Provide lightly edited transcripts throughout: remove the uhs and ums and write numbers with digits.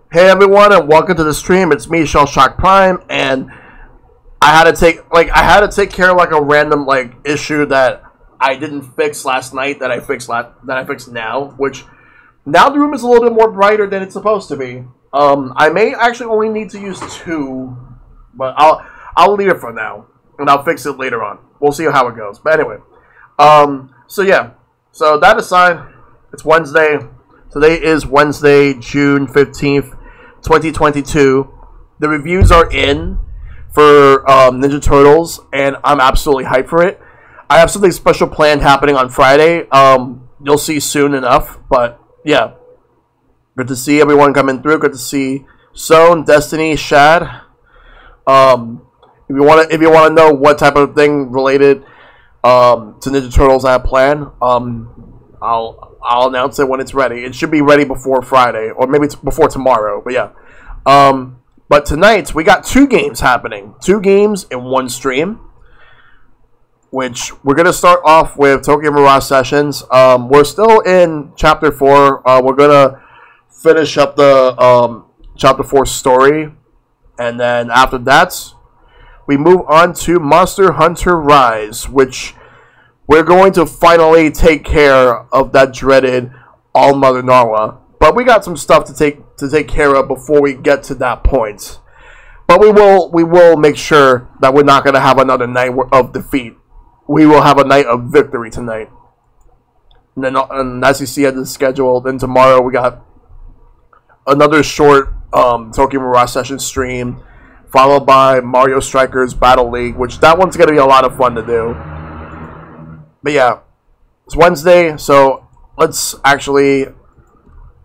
Hey everyone, and welcome to the stream. It's me, ShellshockPrime, and I had to take care of a random issue that I didn't fix last night that I fixed now. Which now the room is a little bit more brighter than it's supposed to be. I may actually only need to use 2, but I'll leave it for now, and I'll fix it later on. We'll see how it goes. But anyway, so yeah, so that aside, it's Wednesday. Today is Wednesday, June 15th, 2022. The reviews are in for Ninja Turtles, and I'm absolutely hyped for it. I have something special planned happening on Friday. You'll see soon enough, but yeah. Good to see everyone coming through. Good to see Soan, Destiny, Shad. If you wanna know what type of thing related to Ninja Turtles I have planned, I'll announce it when it's ready. It should be ready before Friday, or maybe before tomorrow. But yeah. But tonight we got 2 games happening. 2 games in one stream. Which we're gonna start off with Tokyo Mirage Sessions. We're still in Chapter 4. We're gonna finish up the Chapter 4 story, and then after that, we move on to Monster Hunter Rise, which we're going to finally take care of that dreaded All Mother Narwa. But we got some stuff to take care of before we get to that point. But we will make sure that we're not going to have another night of defeat. We will have a night of victory tonight. And then, as you see at the schedule, then tomorrow we got another short Tokyo Mirage Session stream, followed by Mario Strikers Battle League, which that one's going to be a lot of fun to do. But yeah, it's Wednesday, so let's actually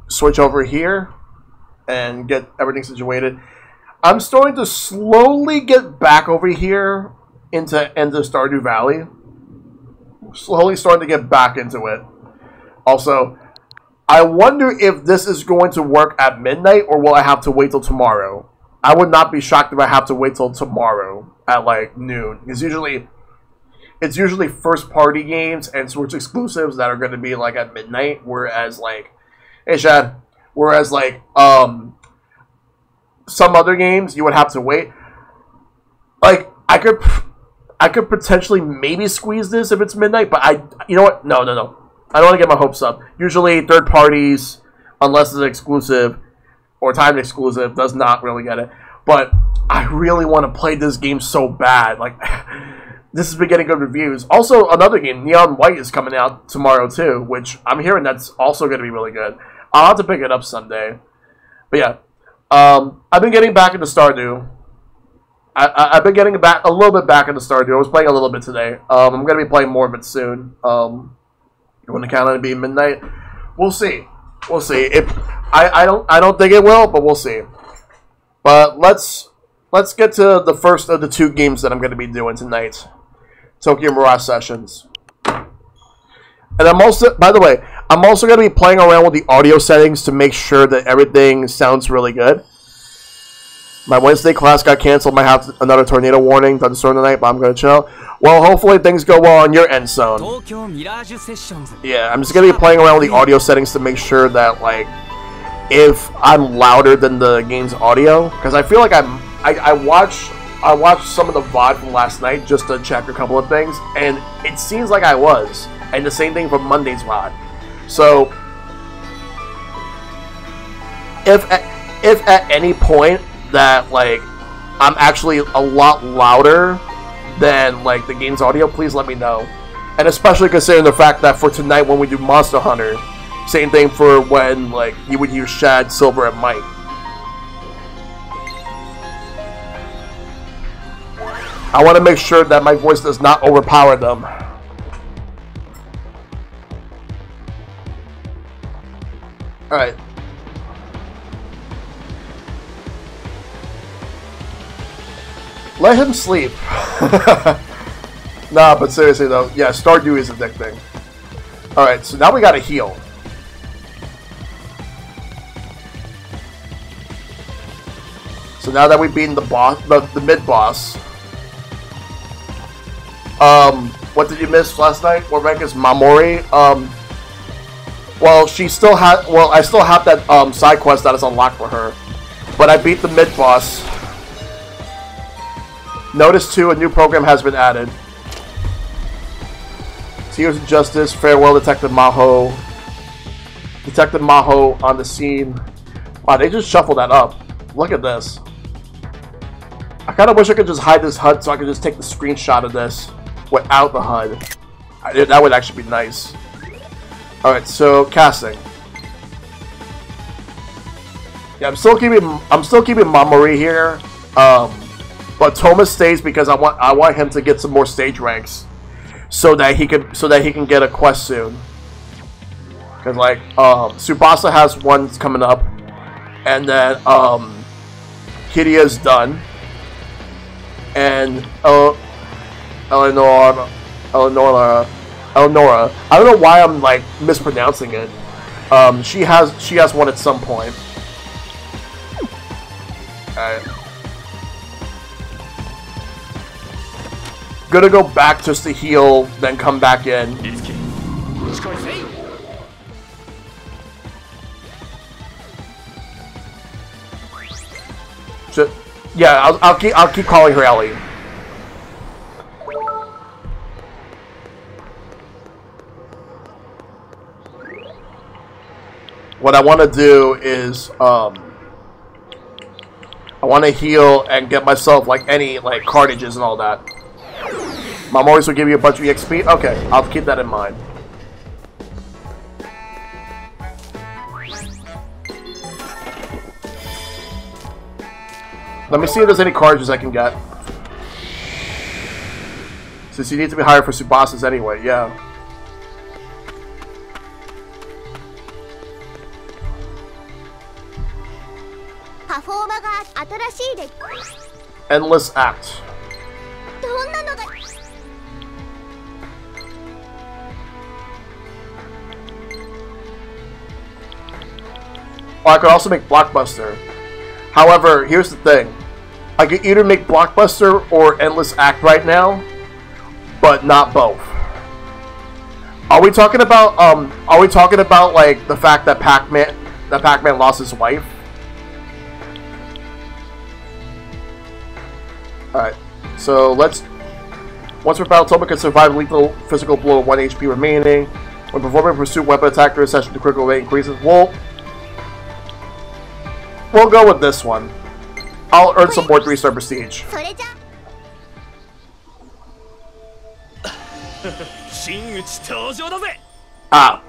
switch over here and get everything situated. I'm starting to slowly get back over here into Stardew Valley. Slowly starting to get back into it. Also, I wonder if this is going to work at midnight, or will I have to wait till tomorrow? I would not be shocked if I have to wait till tomorrow at noon. It's usually first-party games and Switch exclusives that are going to be at midnight, whereas hey Shad, whereas some other games you would have to wait. I could potentially maybe squeeze this if it's midnight, but you know what? No. I don't want to get my hopes up. Usually third parties, unless it's exclusive or timed exclusive, does not really get it. But I really want to play this game so bad. This has been getting good reviews. Also, another game, Neon White, is coming out tomorrow too, which I'm hearing that's also going to be really good. I'll have to pick it up someday. But yeah, I've been getting back into Stardew. I've been getting a little bit back into Stardew. I was playing a little bit today. I'm going to be playing more of it soon. When the count on it being midnight, we'll see. We'll see. I don't think it will, but we'll see. But let's get to the first of the 2 games that I'm going to be doing tonight. Tokyo Mirage Sessions. And I'm also, by the way, I'm also going to be playing around with the audio settings to make sure that everything sounds really good. My Wednesday class got canceled. Might have another tornado warning. Thunderstorm tonight, but I'm gonna chill. Well, hopefully things go well on your end, Zone. Yeah, I'm just gonna be playing around with the audio settings to make sure that, like, if I'm louder than the game's audio, because I feel like I watched some of the VOD from last night just to check a couple of things, and it seems like I was. And the same thing for Monday's VOD. So, if at any point that, like, I'm actually a lot louder than, like, the game's audio, please let me know. And especially considering the fact that for tonight when we do Monster Hunter, same thing for when, like, you would use Shad, Silver, and Mike. I want to make sure that my voice does not overpower them. Alright. Let him sleep. Nah, but seriously though, yeah, Stardew is addicting. Alright, so now we gotta heal. So now that we've beaten the boss, the mid-boss. What did you miss last night? What rank is Mamori? Well, she still had, well, I still have that, side quest that is unlocked for her. But I beat the mid-boss. Notice, too, a new program has been added. Tears of Justice, Farewell Detective Maho. Detective Maho on the scene. Wow, they just shuffled that up. Look at this. I kind of wish I could just hide this HUD so I could just take the screenshot of this without the HUD. That would actually be nice. Alright, so casting. Yeah, I'm still keeping Mamori here. But Thomas stays because I want him to get some more stage ranks. So that he can get a quest soon. Cause like Tsubasa has one coming up. And then Kiria's done. And Eleonora. I don't know why I'm like mispronouncing it. She has one at some point. Alright. Gonna go back just to heal, then come back in. So, yeah, I'll keep calling her Ellie. What I want to do is I want to heal and get myself like any like cartages and all that. Mamori's will give you a bunch of EXP. Okay, I'll keep that in mind. Let me see if there's any cartages I can get. Since you need to be hired for Tsubasas anyway, yeah. Endless Act. Oh, I could also make Blockbuster. However, here's the thing. I could either make Blockbuster or Endless Act right now, but not both. Are we talking about like the fact that Pac-Man lost his wife? Alright. So let's once per battle, Toma can survive lethal physical blow of 1 HP remaining. When performing a pursuit weapon attack during a session, the critical rate increases. We'll go with this one. I'll earn some more 3-star prestige. Ah.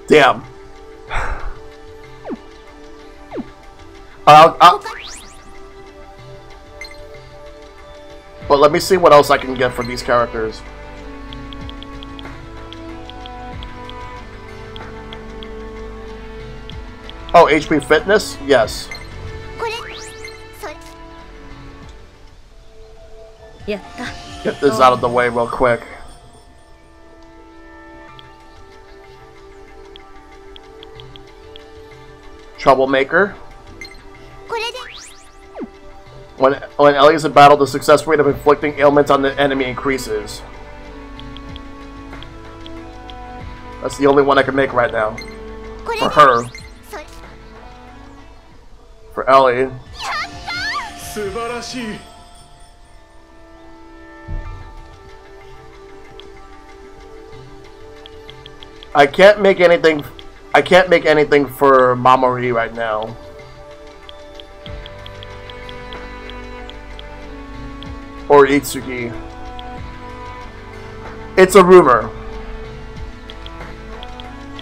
Damn. But let me see what else I can get for these characters. Oh, HP Fitness? Yes. Get this out of the way real quick. Troublemaker. When Ellie is in battle, the success rate of inflicting ailments on the enemy increases. That's the only one I can make right now. For her. For Ellie. I can't make anything for Mamori right now. Or Itsuki. It's a rumor.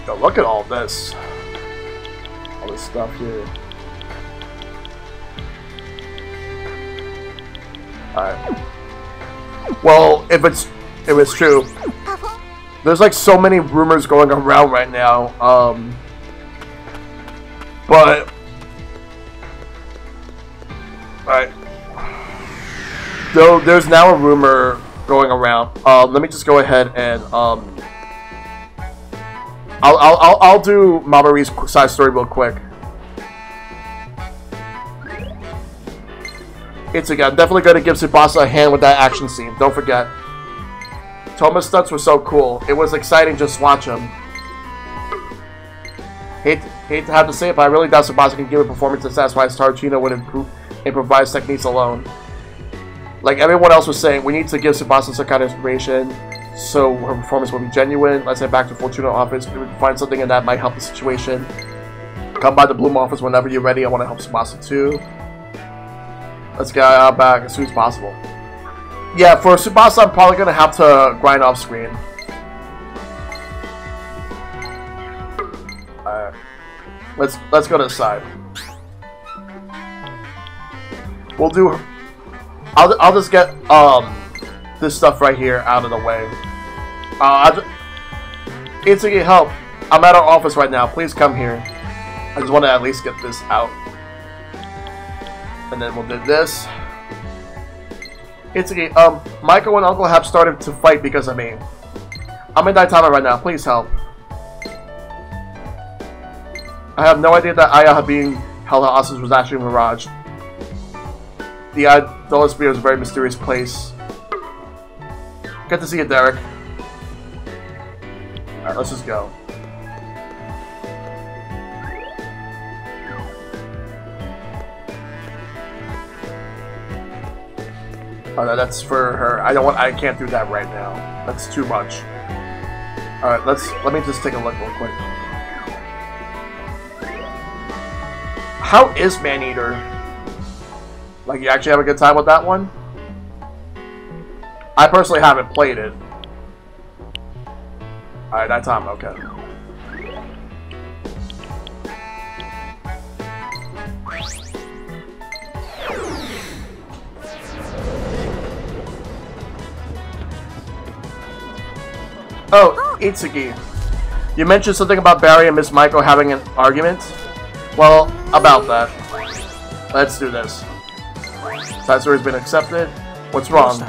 Yo, look at all this. All this stuff here. Alright. Well, if it's true. There's like so many rumors going around right now. But alright. So there's now a rumor going around. Let me just go ahead and I'll do Mamori's side story real quick. It's again definitely going to give Tsubasa a hand with that action scene. Don't forget. Toma's stunts were so cool. It was exciting just watch them. Hate to have to say it, but I really doubt Tsubasa can give a performance that satisfies Tarantino with improvised techniques alone. Like everyone else was saying, we need to give Tsubasa some kind of inspiration so her performance will be genuine. Let's head back to Fortuna office. We would find something in that might help the situation. Come by the Bloom office whenever you're ready. I want to help Tsubasa too. Let's get back as soon as possible. Yeah, for Tsubasa, I'm probably gonna have to grind off screen. Alright. Let's go to the side. We'll do. I'll just get this stuff right here out of the way. It's to get help. I'm at our office right now. Please come here. I just want to at least get this out. And then we'll do this. It's okay. Michael and Uncle have started to fight because of me. I'm in Daitama right now. Please help. I have no idea that Aya being held hostage was actually Mirage. The Idolosphere is a very mysterious place. Good to see you, Derek. Alright, let's just go. Oh, no, that's for her. I can't do that right now. That's too much. Alright, let me just take a look real quick. How is Maneater? Like, you actually have a good time with that one? I personally haven't played it. Alright, that time, okay. Oh, Itsuki. You mentioned something about Barry and Miss Maiko having an argument? Well, about that. Let's do this. That story's been accepted. What's wrong?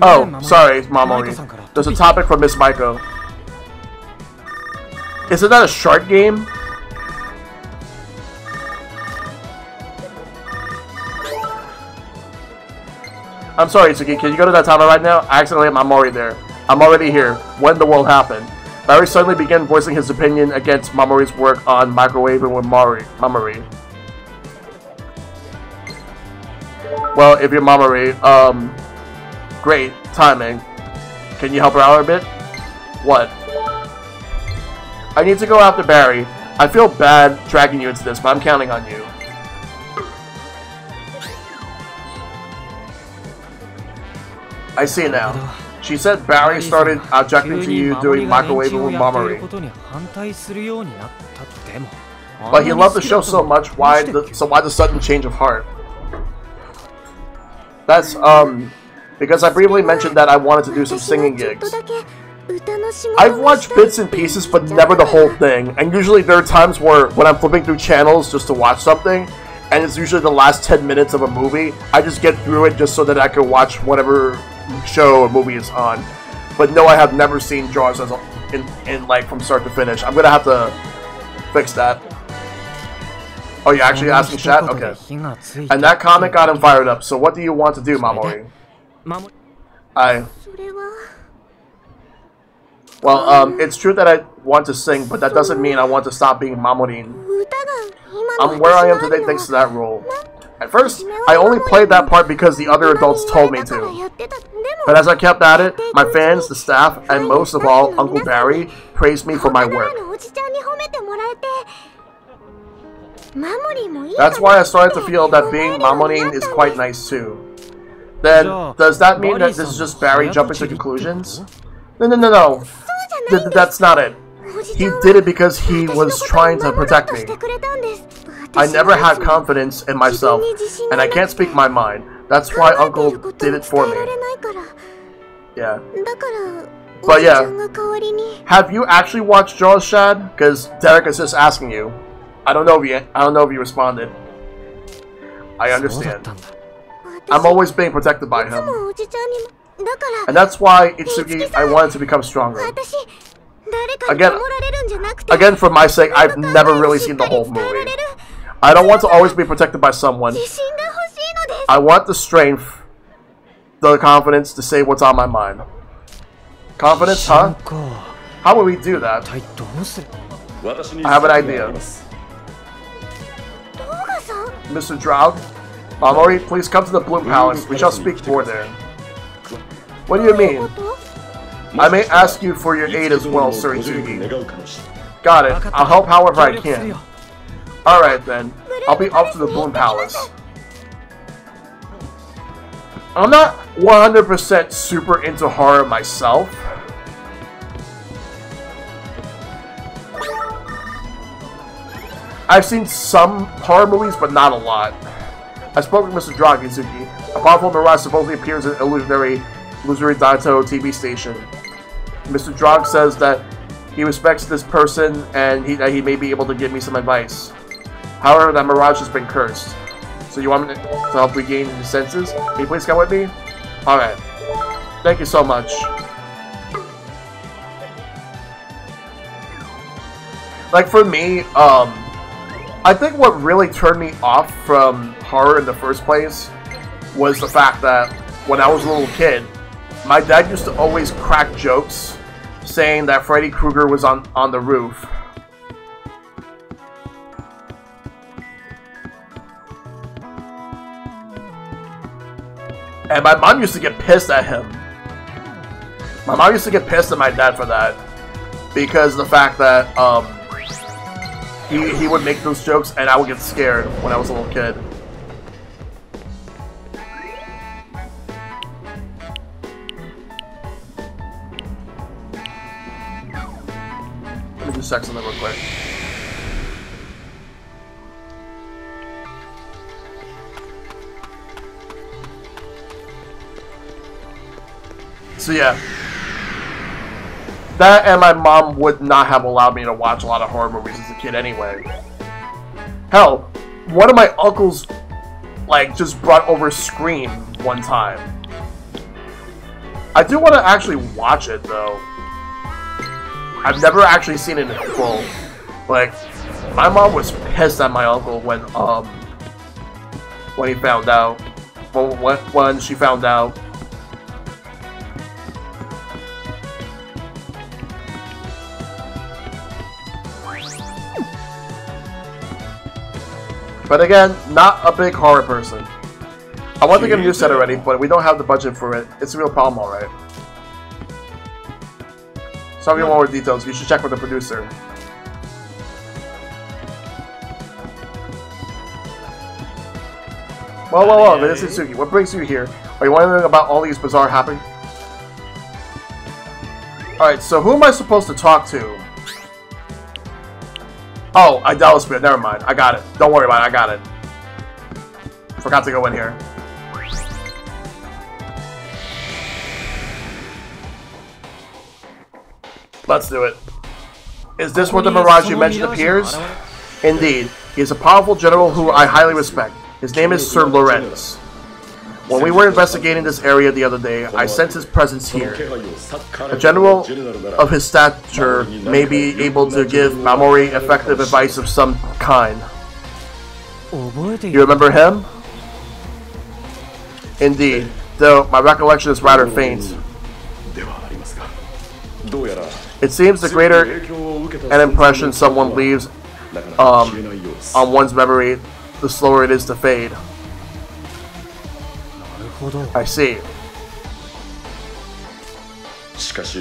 Oh, sorry, Mamori. There's a topic from Miss Maiko. Isn't that a shark game? I'm sorry, Itsuki. Can you go to that tower right now? I accidentally had Mamori there. I'm already here. When the world happened? Barry suddenly began voicing his opinion against Mamori's work on microwaving with Mamori. Well, if you're Mamori, great timing. Can you help her out a bit? What? I need to go after Barry. I feel bad dragging you into this, but I'm counting on you. I see now. She said Barry started objecting to you doing microwaving with Mamori. But he loved the show so much, why the sudden change of heart? That's, because I briefly mentioned that I wanted to do some singing gigs. I've watched bits and pieces, but never the whole thing. And usually there are times where, when I'm flipping through channels just to watch something, and it's usually the last 10 minutes of a movie, I just get through it just so that I can watch whatever show or movie is on. But no, I have never seen Jaws as in like from start to finish. I'm gonna have to fix that. Oh, you're actually asking chat? Okay. And that comment got him fired up. So what do you want to do, Mamori? Well, it's true that I want to sing, but that doesn't mean I want to stop being Mamorin. I'm where I am today thanks to that role. At first, I only played that part because the other adults told me to. But as I kept at it, my fans, the staff, and most of all, Uncle Barry, praised me for my work. That's why I started to feel that being Mamorin is quite nice too. Then, does that mean that this is just Barry jumping to conclusions? No. That's not it. He did it because he was trying to protect me. I never had confidence in myself, and I can't speak my mind. That's why Uncle did it for me. Yeah. But yeah, have you actually watched Jaws, Shad? Because Derek is just asking you. I don't know if you responded. I understand. I'm always being protected by him. And that's why, Itsuki, I wanted to become stronger. Again, for my sake, I've never really seen the whole movie. I don't want to always be protected by someone. I want the strength, the confidence to say what's on my mind. Confidence, huh? How will we do that? I have an idea. Mr. Droud, Mamori, please come to the Bloom Palace. We shall speak more there. What do you mean? I may ask you for your aid as well, Sir Itsuki. Got it. I'll help however I can. Alright then. I'll be off to the Bloom Palace. I'm not 100% super into horror myself. I've seen some horror movies, but not a lot. I spoke with Mr. Dragizuki. A powerful Mirage supposedly appears in Illusory Daito TV station. Mr. Drog says that he respects this person and that he may be able to give me some advice. However, that Mirage has been cursed. So you want me to help regain his senses? Can you please come with me? Alright. Thank you so much. Like for me, I think what really turned me off from horror in the first place was the fact that when I was a little kid, my dad used to always crack jokes saying that Freddy Krueger was on the roof. And my mom used to get pissed at him. My mom used to get pissed at my dad for that. Because of the fact that he would make those jokes and I would get scared when I was a little kid. Let me just check something real quick. So yeah, that and my mom would not have allowed me to watch a lot of horror movies as a kid anyway. Hell, one of my uncles, like, just brought over Scream one time. I do want to actually watch it though. I've never actually seen it in full. Like, my mom was pissed at my uncle when he found out. When she found out. But again, not a big horror person. I want to get a new set already, but we don't have the budget for it. It's a real problem, alright. So if you want more details, you should check with the producer. Whoa, this is Suki. What brings you here? Are you wondering about all these bizarre happenings? Alright, so who am I supposed to talk to? Oh, Idella Spirit. Never mind. I got it. Don't worry about it. I got it. Forgot to go in here. Let's do it. Is this where the Mirage you mentioned appears? Indeed. He is a powerful general who I highly respect. His name is Sir Lorenz. When we were investigating this area the other day, I sensed his presence here. A general of his stature may be able to give Mamori effective advice of some kind. You remember him? Indeed, though my recollection is rather faint. It seems the greater an impression someone leaves on one's memory, the slower it is to fade. I see.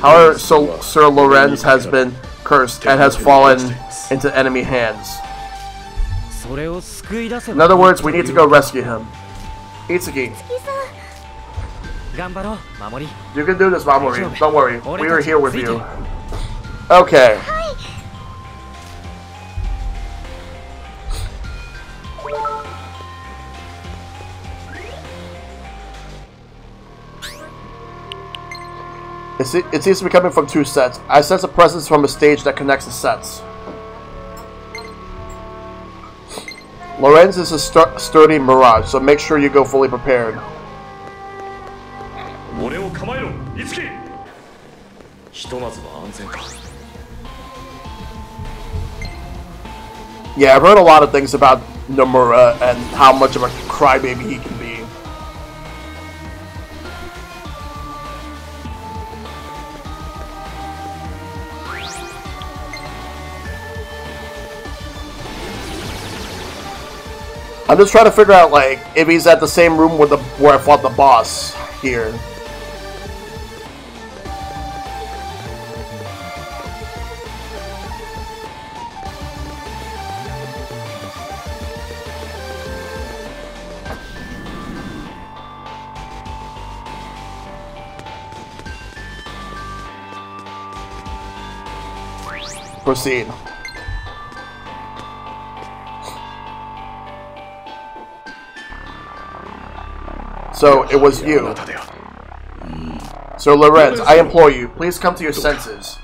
However, Sir Lorenz has been cursed and has fallen into enemy hands. In other words, we need to go rescue him. Itsuki. You can do this, Mamori. Don't worry. We are here with you. Okay. It seems to be coming from 2 sets. I sense a presence from a stage that connects the sets. Lorenz is a sturdy Mirage, so make sure you go fully prepared. Yeah, I've heard a lot of things about Nomura and how much of a crybaby he can be. I'm just trying to figure out, like, if he's at the same room with where I fought the boss here. Proceed. So, it was you. Sir Lorenz, I implore you, please come to your senses.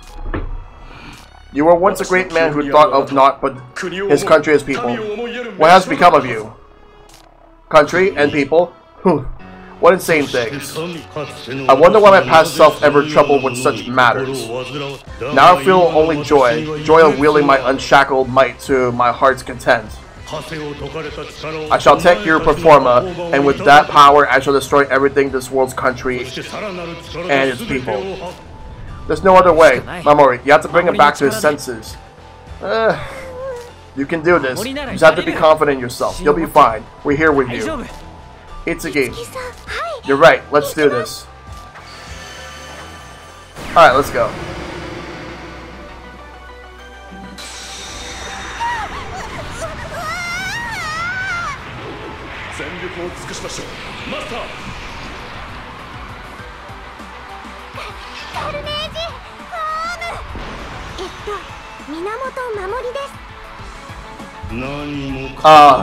You were once a great man who thought of naught but his country as people. What has become of you? Country and people? What insane things. I wonder why my past self ever troubled with such matters. Now I feel only joy, joy of wielding my unshackled might to my heart's content. I shall take your performa, and with that power I shall destroy everything this world's country and its people. There's no other way. Mamori, you have to bring him back to his senses. You can do this. You just have to be confident in yourself. You'll be fine. We're here with you. Itsuki. You're right. Let's do this. Alright, let's go.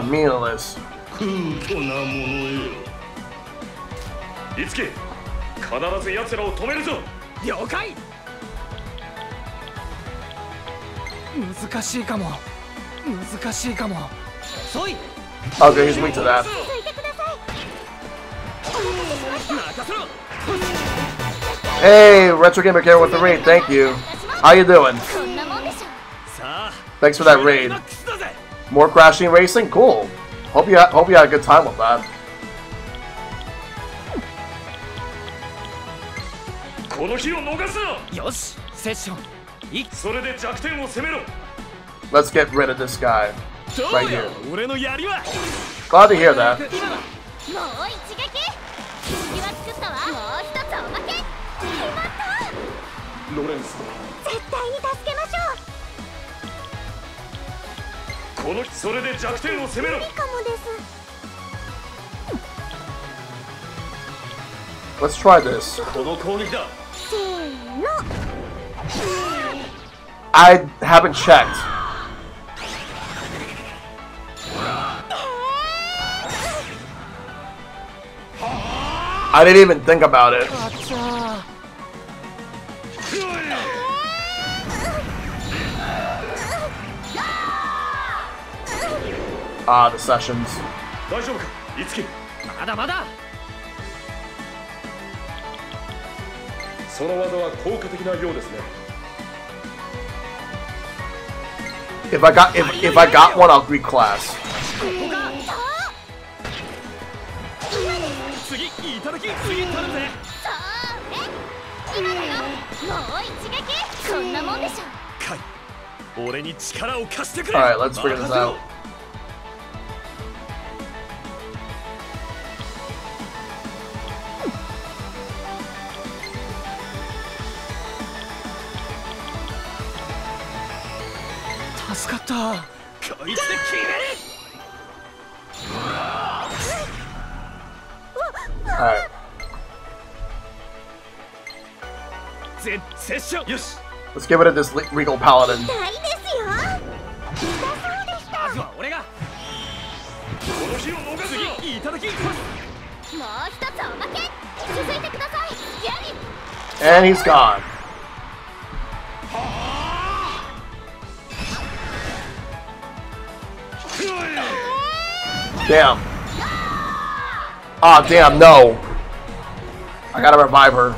Meaningless. Okay, he's weak to that. Hey, Retro Gamer Care with the raid, thank you. How you doing? Thanks for that raid. More crashing racing? Cool. Hope you had a good time with that. Let's get rid of this guy. Right here. Glad to hear that. Let's try this. I haven't checked. I didn't even think about it. Ah, the sessions. If I got one, I'll reclass. Alright, let's figure this out. Alright. Let's give it to this Regal Paladin. And he's gone. Damn. Ah, oh, damn, no. I gotta revive her.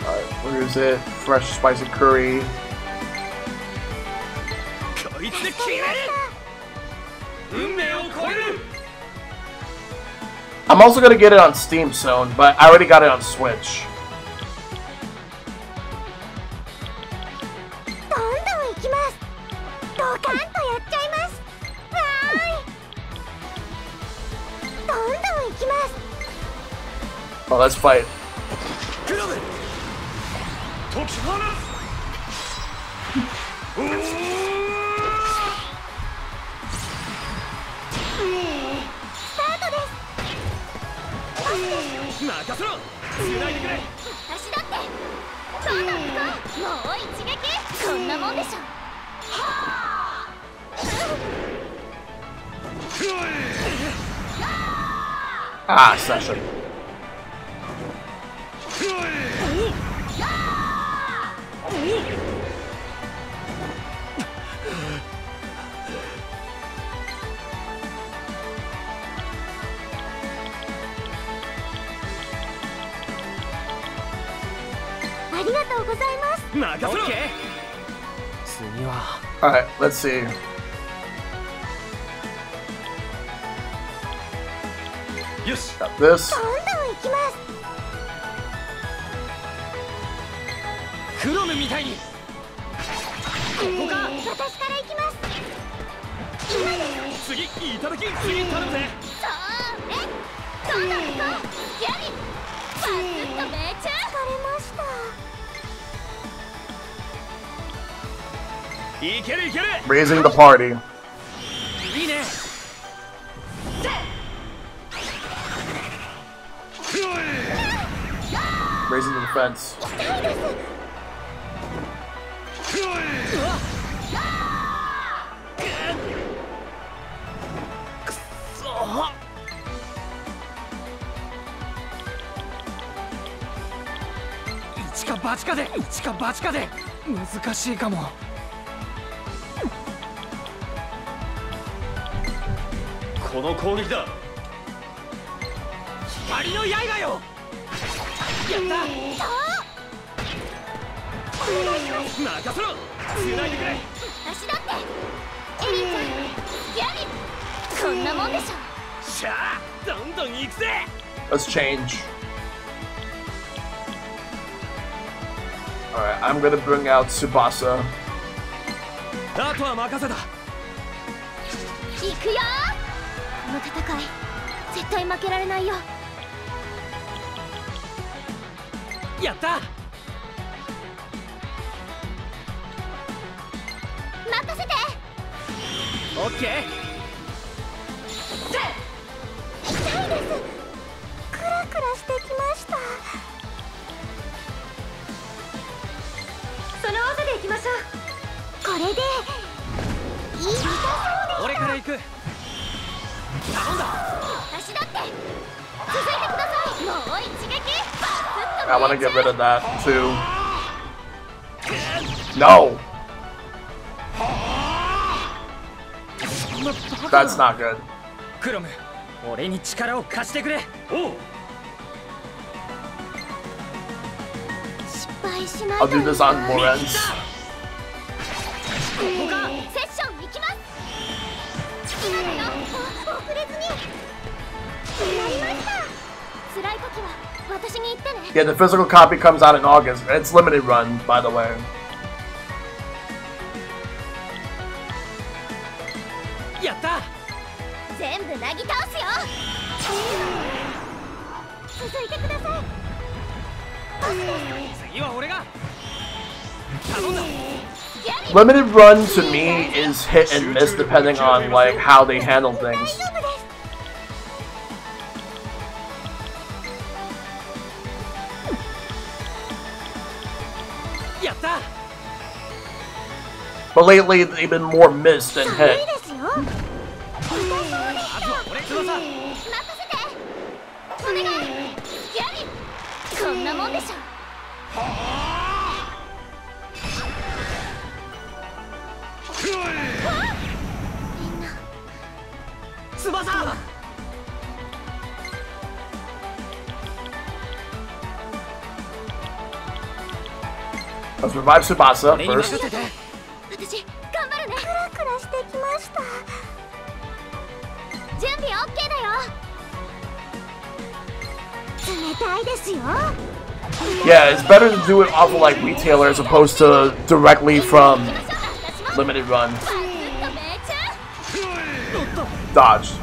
Alright, where is it? Fresh spicy curry. I'm also gonna get it on Steam soon, but I already got it on Switch. Oh, let's fight. Ah, session. Alright, let's see. Got this. Raising the party. Raising the defense. Let's change. Alright, I'm gonna bring out Tsubasa. I want to get rid of that too. No! That's not good. I'll do this on Lorenz. Yeah, the physical copy comes out in August. It's limited run, by the way. Limited run to me is hit and miss depending on like how they handle things. But lately they've been more missed than hit. Let's revive Tsubasa first. Yeah, it's better to do it off of like retailer as opposed to directly from limited run. Dodged.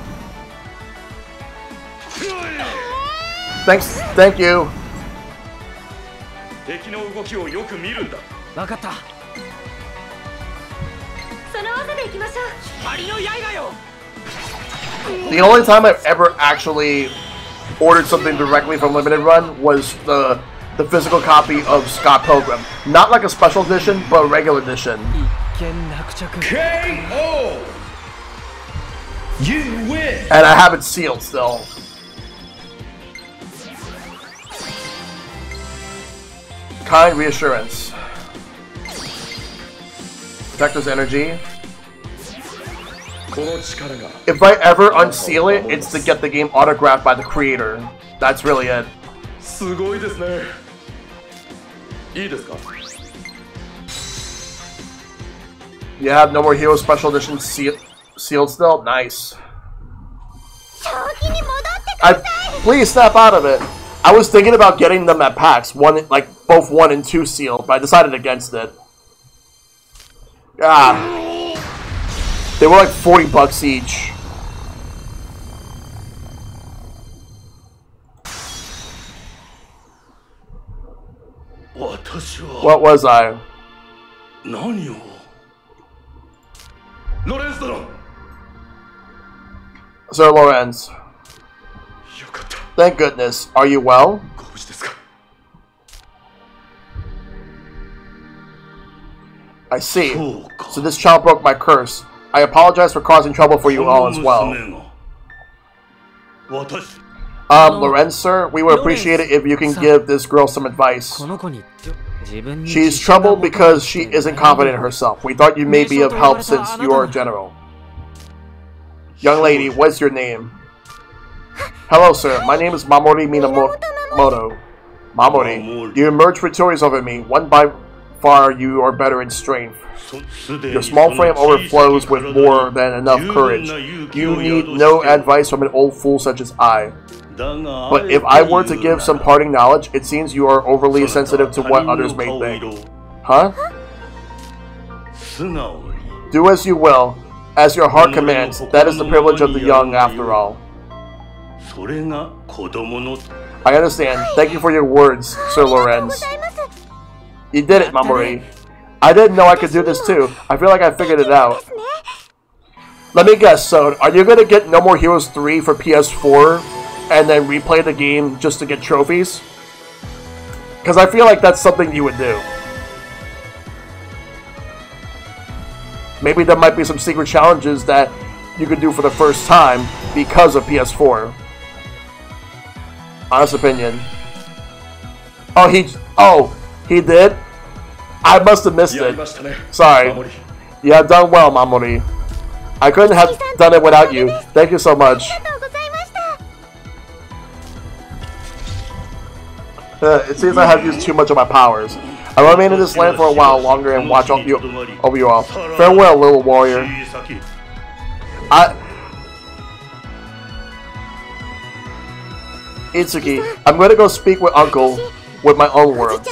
Thanks, thank you. The only time I've ever actually ordered something directly from limited run was the physical copy of Scott Pilgrim. Not like a special edition, but a regular edition. KO! You win! And I have it sealed still. Kind reassurance. Protector's energy. If I ever unseal it, it's to get the game autographed by the creator. That's really it. You have No More Heroes Special Edition sealed still? Nice. Please snap out of it. I was thinking about getting them at PAX, both 1 and 2 sealed, but I decided against it. Ah. They were like $40 each. What was I? Sir Lorenz. Thank goodness. Are you well? I see. So this child broke my curse. I apologize for causing trouble for you all as well. Lorenz, sir, we would appreciate it if you can give this girl some advice. She's troubled because she isn't confident in herself. We thought you may be of help since you are a general. Young lady, what's your name? Hello, sir. My name is Mamori Minamoto. Mamori, you emerged victorious over me. One by far you are better in strength. Your small frame overflows with more than enough courage. You need no advice from an old fool such as I. But if I were to give some parting knowledge, it seems you are overly sensitive to what others may think. Huh? Do as you will, as your heart commands. That is the privilege of the young, after all. I understand. Thank you for your words, Sir Lorenz. You did it, Mamori. I didn't know I could do this too. I feel like I figured it out. Let me guess, so are you going to get No More Heroes 3 for PS4 and then replay the game just to get trophies? Because I feel like that's something you would do. Maybe there might be some secret challenges that you could do for the first time because of PS4. Honest opinion. Oh, he did? I must have missed it. Sorry. You have done well, Mamori. I couldn't have done it without you. Thank you so much. It seems I have used too much of my powers. I will remain in this land for a while longer and watch over you all. Farewell, little warrior. Itsuki, I'm going to go speak with Uncle with my own words.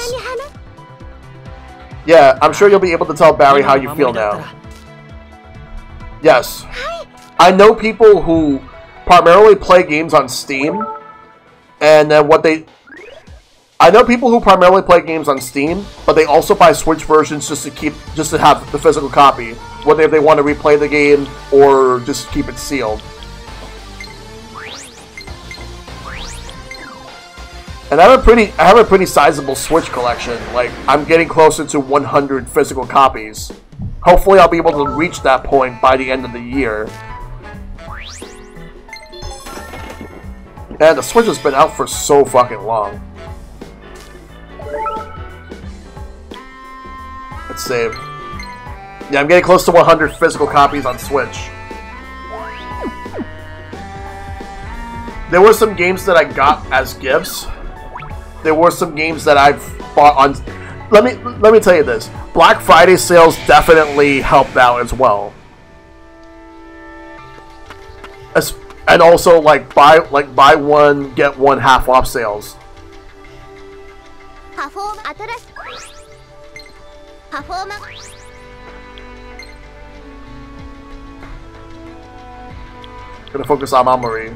Yeah, I'm sure you'll be able to tell Barry how you feel now. Yes. I know people who primarily play games on Steam, and then I know people who primarily play games on Steam, but they also buy Switch versions just to have the physical copy, whether they want to replay the game or just keep it sealed. And I have a pretty sizable Switch collection. Like, I'm getting closer to 100 physical copies. Hopefully I'll be able to reach that point by the end of the year. And the Switch has been out for so fucking long. Let's save. Yeah, I'm getting close to 100 physical copies on Switch. There were some games that I got as gifts. There were some games that I've bought on... Let me tell you this. Black Friday sales definitely helped out as well. And also, like buy one, get one half off sales. Gonna focus on Mamori.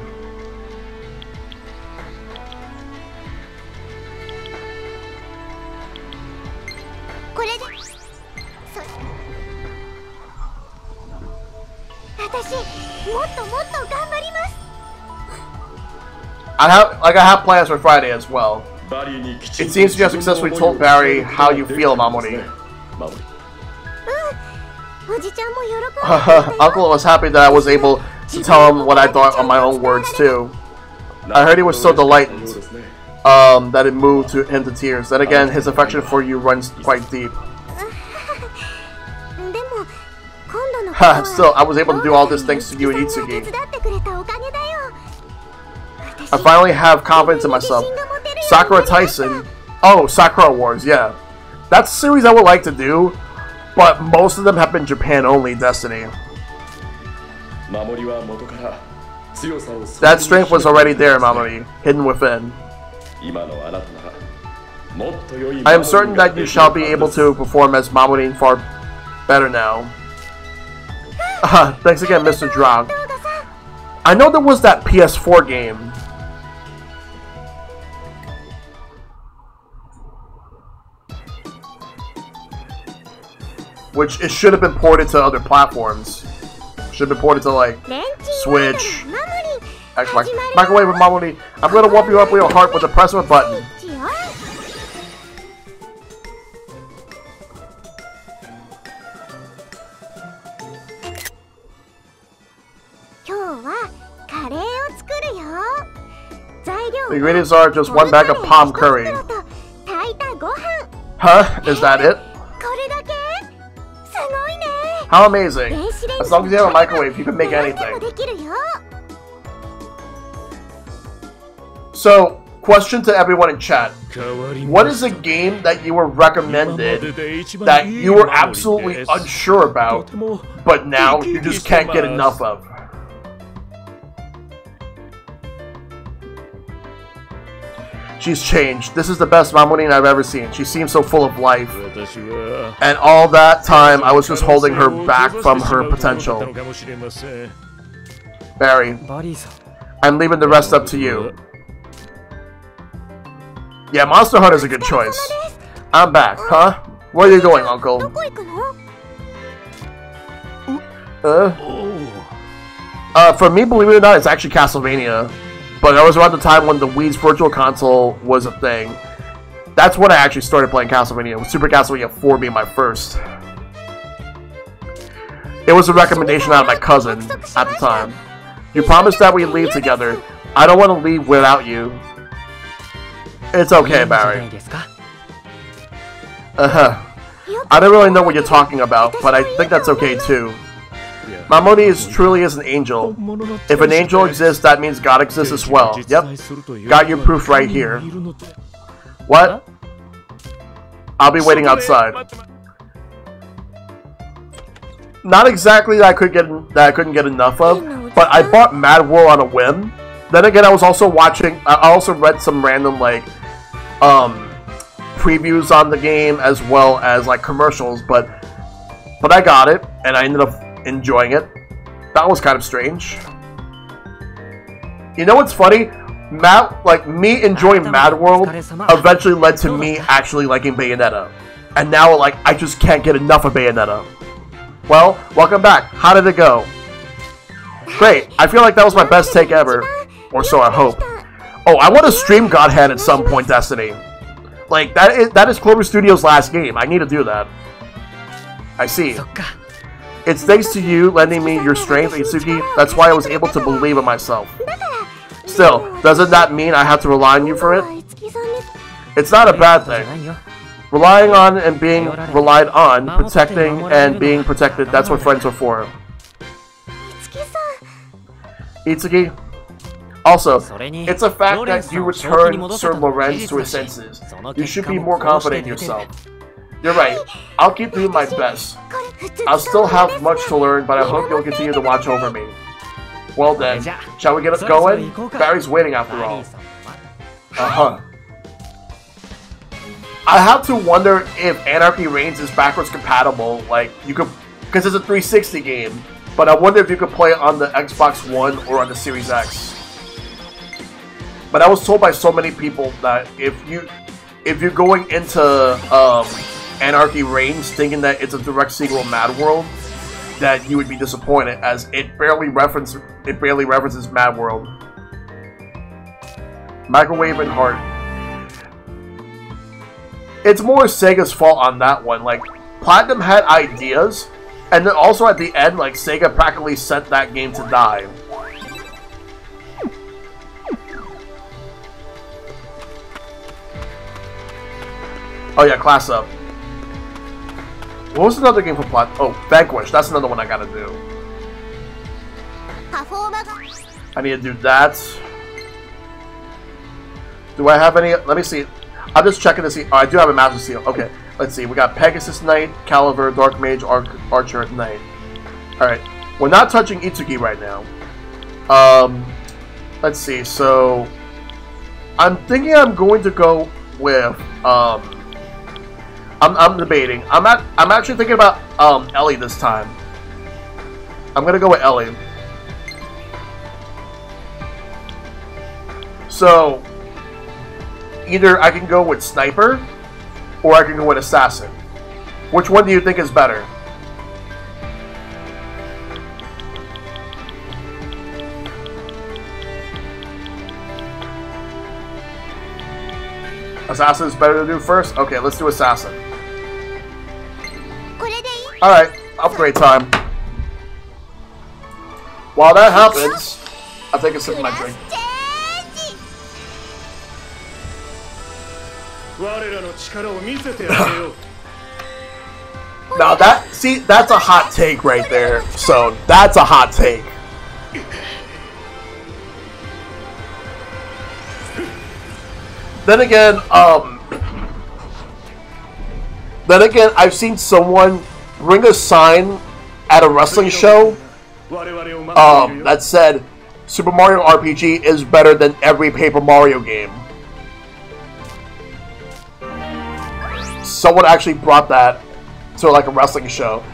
I have plans for Friday as well. It seems you have successfully told Barry how you feel, Mamori. Uncle was happy that I was able to tell him what I thought on my own words too. I heard he was so delighted that it moved him to tears. Then again, his affection for you runs quite deep. Still, I was able to do all this thanks to you and Itsuki. I finally have confidence in myself. Sakura Tyson. Oh, Sakura Wars, yeah. That's a series I would like to do, but most of them have been Japan-only Destiny. That strength was already there, Mamori, hidden within. I am certain that you shall be able to perform as Mamori far better now. Thanks again, Mr. Drog. I know there was that PS4 game. Which it should have been ported to other platforms. Should have been ported to like Switch. Actually, microwave with Mamori. I'm gonna warm you up with your heart with the press of a button. The ingredients are just one bag of palm curry. Huh? Is that it? How amazing. As long as you have a microwave, you can make anything. So, question to everyone in chat. What is a game that you were recommended that you were absolutely unsure about, but now you just can't get enough of? She's changed. This is the best Mamori I've ever seen. She seems so full of life. And all that time, I was just holding her back from her potential. Barry, I'm leaving the rest up to you. Yeah, Monster Hunter's a good choice. I'm back, huh? Where are you going, Uncle? For me, believe it or not, it's actually Castlevania. But that was around the time when the Wii's Virtual Console was a thing. That's when I actually started playing Castlevania, with Super Castlevania 4 being my first. It was a recommendation out of my cousin at the time. You promised that we'd leave together. I don't want to leave without you. It's okay, Barry. I don't really know what you're talking about, but I think that's okay too. Mamori truly is an angel. If an angel exists, that means God exists as well. Yep. Got your proof right here. What? I'll be waiting outside. Not exactly that I couldn't get enough of, but I bought Mad World on a whim. Then again, I was also watching. I also read some random like previews on the game as well as like commercials, but I got it and I ended up enjoying it. That was kind of strange. You know what's funny? Me enjoying Mad World eventually led to me actually liking Bayonetta, and now like I just can't get enough of Bayonetta. Well, welcome back. How did it go? Great. I feel like that was my best take ever, or so I hope. Oh, I want to stream Godhead at some point, Destiny. Like that is Clover Studios' last game. I need to do that. I see. It's thanks to you lending me your strength, Itsuki. That's why I was able to believe in myself. Still, doesn't that mean I have to rely on you for it? It's not a bad thing. Relying on and being relied on, protecting and being protected, that's what friends are for. Itsuki? Also, it's a fact that you returned Sir Lorenz to his senses. You should be more confident in yourself. You're right. I'll keep doing my best. I'll still have much to learn, but I hope you'll continue to watch over me. Well then, shall we get us going? Barry's waiting after all. Uh-huh. I have to wonder if Anarchy Reigns is backwards compatible. Like, you could... Because it's a 360 game. But I wonder if you could play it on the Xbox One or on the Series X. But I was told by so many people that if you're going into Anarchy Reigns thinking that it's a direct sequel of Mad World, that you would be disappointed, as it barely references Mad World. Microwave and Heart. It's more Sega's fault on that one. Like, Platinum had ideas, and then also at the end, like, Sega practically sent that game to die. Oh yeah, class up. What was another game for Platinum? Oh, Vanquish. That's another one I gotta do. I need to do that. Do I have any? Let me see. I'm just checking to see. Oh, I do have a Master Seal. Okay, let's see. We got Pegasus Knight, Caliber, Dark Mage, Archer at Knight. Alright. We're not touching Itsuki right now. Let's see. So, I'm thinking I'm going to go with, I'm debating. I'm actually thinking about, Ellie this time. I'm gonna go with Ellie. So, either I can go with Sniper, or I can go with Assassin. Which one do you think is better? Assassin is better to do first? Okay, let's do Assassin. Alright, upgrade time. While that happens, I'll take a sip of my drink. Now that's a hot take right there. So, that's a hot take. Then again, I've seen someone bring a sign at a wrestling show that said Super Mario RPG is better than every Paper Mario game. Someone actually brought that to like a wrestling show,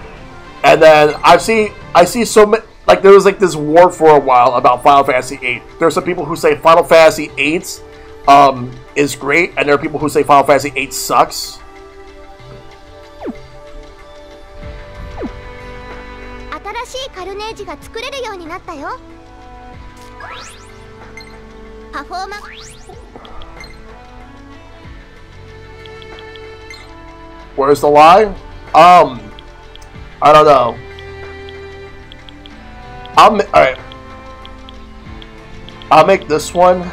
and then I see so many, like, there was like this war for a while about Final Fantasy VIII. There's some people who say Final Fantasy VIII is great, and there are people who say Final Fantasy VIII sucks. Where's the lie? I don't know. Alright. I'll make this one.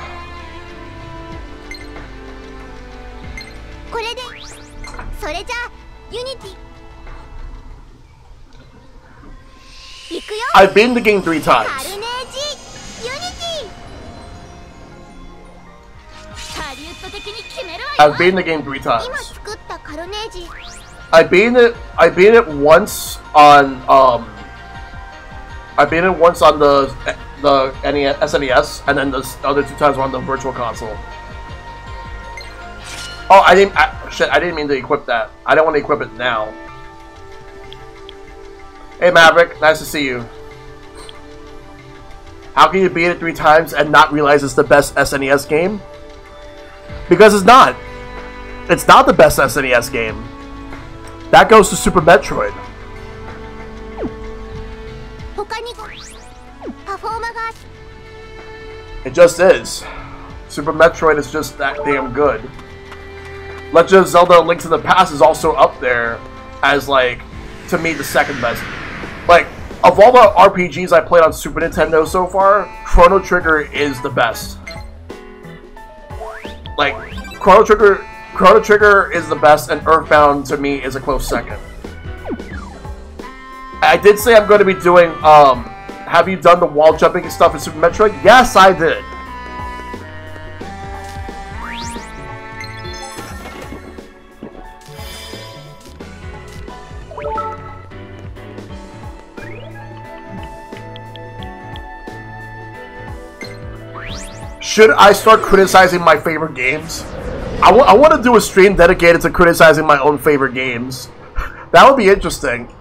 I've been the game 3 times. I've been the game 3 times. I beat it once on I beat it once on the SNES, and then the other 2 times were on the Virtual Console. Oh, shit, I didn't mean to equip that. I don't want to equip it now. Hey Maverick, nice to see you. How can you beat it 3 times and not realize it's the best SNES game? Because it's not. It's not the best SNES game. That goes to Super Metroid. It just is. Super Metroid is just that damn good. Legend of Zelda: Link to the Past is also up there as, like, to me, the second best. Like, of all the RPGs I played on Super Nintendo so far, Chrono Trigger is the best. Like, Chrono Trigger is the best, and Earthbound to me is a close second. I did say I'm going to be doing, have you done the wall jumping stuff in Super Metroid? Yes, I did. Should I start criticizing my favorite games? I want to do a stream dedicated to criticizing my own favorite games. That would be interesting.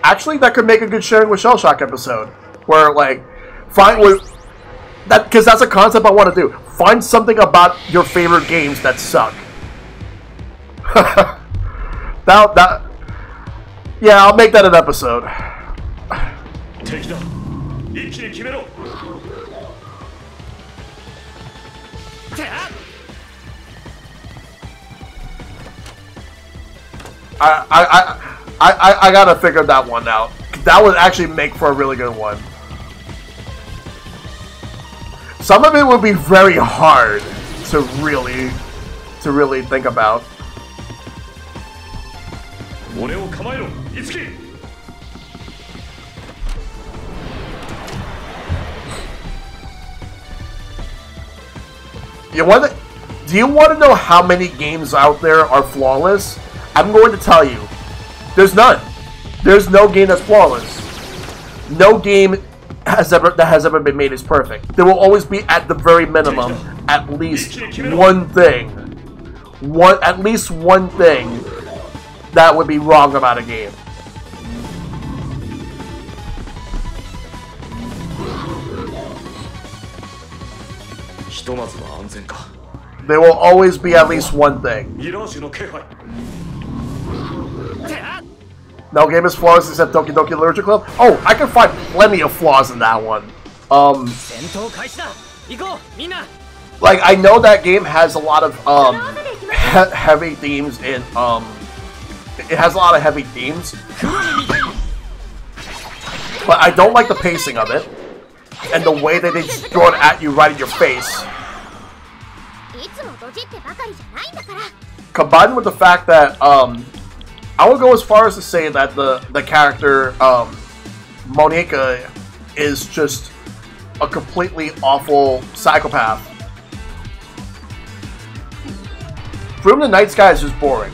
Actually, that could make a good sharing with Shellshock episode. Where, like, because that's a concept I want to do. Find something about your favorite games that suck. Yeah, I'll make that an episode. I gotta figure that one out. That would actually make for a really good one. Some of it would be very hard to really think about. Do you want to know how many games out there are flawless? I'm going to tell you. There's none. There's no game that's flawless. No game that has ever been made is perfect. There will always be, at the very minimum, at least one thing. At least one thing that would be wrong about a game. There will always be at least one thing. No game is flawless except Doki Doki Literature Club. Oh, I can find plenty of flaws in that one. Like, I know that game has a lot of heavy themes in it has a lot of heavy themes, but I don't like the pacing of it and the way that they just throw it at you right in your face. Combined with the fact that I would go as far as to say that the character Monica is just a completely awful psychopath. From the Night Sky is just boring.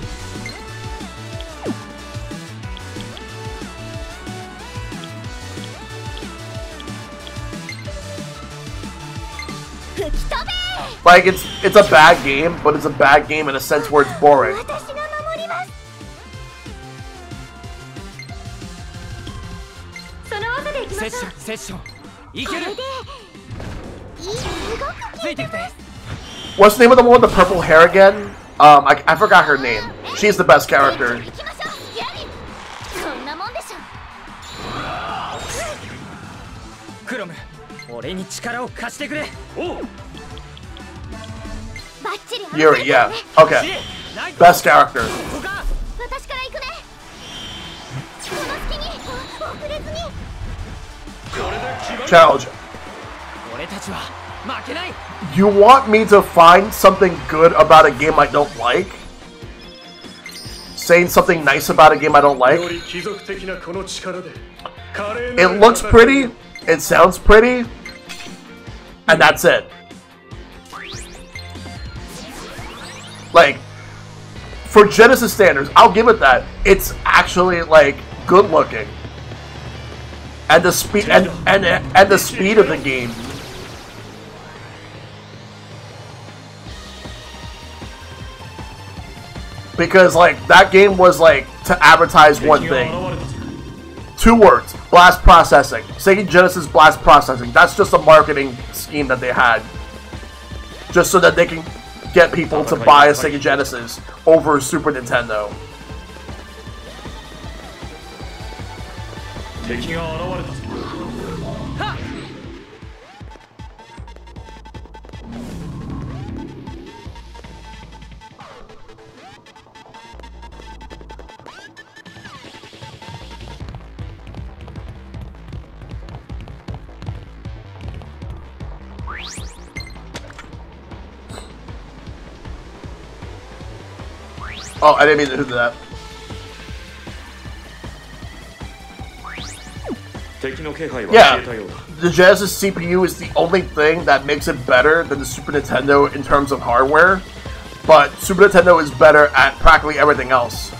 Like, it's a bad game, but it's a bad game in a sense where it's boring. What's the name of the one with the purple hair again? I forgot her name. She's the best character. Yuri, yeah. Okay. Best character. Challenge. You want me to find something good about a game I don't like? Saying something nice about a game I don't like? It looks pretty, it sounds pretty, and that's it. Like, for Genesis standards, I'll give it that. It's actually like good looking, and the speed and the speed of the game. Because like that game was like to advertise one thing. 2 words: blast processing. Sega Genesis blast processing. That's just a marketing scheme that they had, just so that they can get people to buy a Sega Genesis over Super Nintendo. Oh, I didn't mean to do that. Yeah, the Genesis CPU is the only thing that makes it better than the Super Nintendo in terms of hardware, but Super Nintendo is better at practically everything else.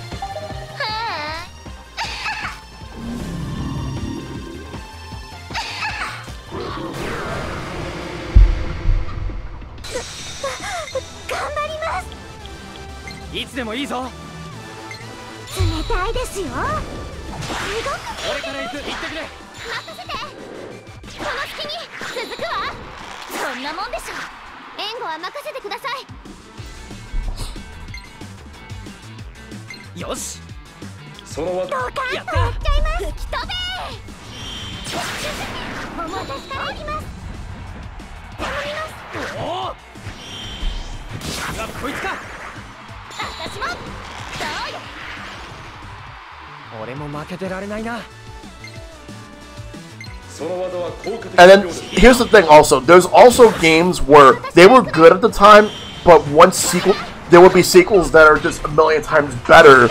And then here's the thing also, there's also games where they were good at the time, but once sequel, there would be sequels that are just a million times better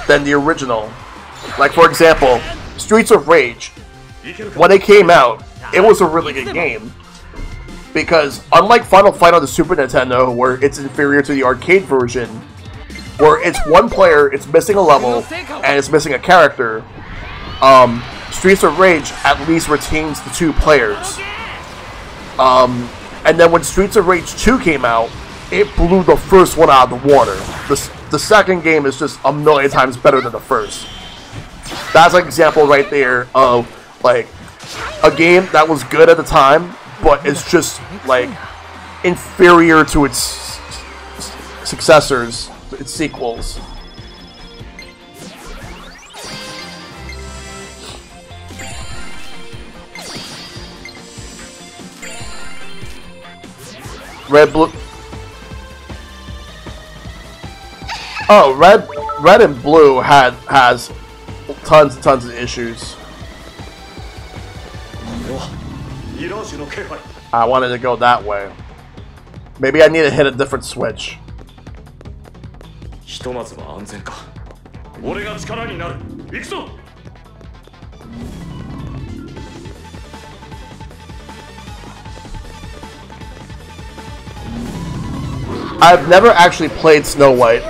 than the original. Like for example, Streets of Rage. When it came out, it was a really good game. Because unlike Final Fight on the Super Nintendo, where it's inferior to the arcade version, where it's one player, it's missing a level, and it's missing a character, Streets of Rage at least retains the 2 players. And then when Streets of Rage 2 came out, it blew the first one out of the water. The second game is just a million times better than the first. That's an example right there of like a game that was good at the time, but it's just like inferior to its successors, its sequels. Red, blue. Oh, red and blue has tons and tons of issues. I wanted to go that way. Maybe I need to hit a different switch. I've never actually played Snow White.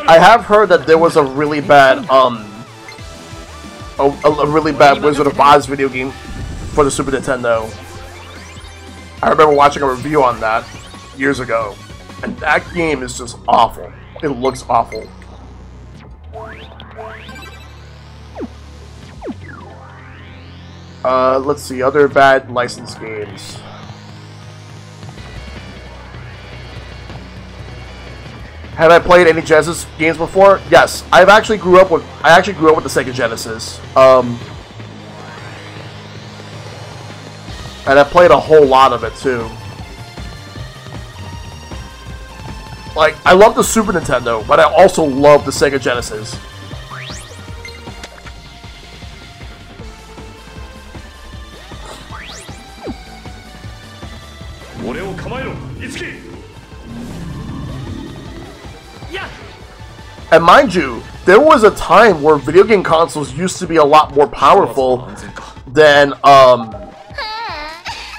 I have heard that there was a really bad a really bad Wizard of Oz video game for the Super Nintendo. I remember watching a review on that years ago, and that game is just awful. It looks awful. Let's see, other bad licensed games. Have I played any Genesis games before? Yes, I actually grew up with the Sega Genesis. And I played a whole lot of it too. Like, I love the Super Nintendo, but I also love the Sega Genesis. And mind you, there was a time where video game consoles used to be a lot more powerful than,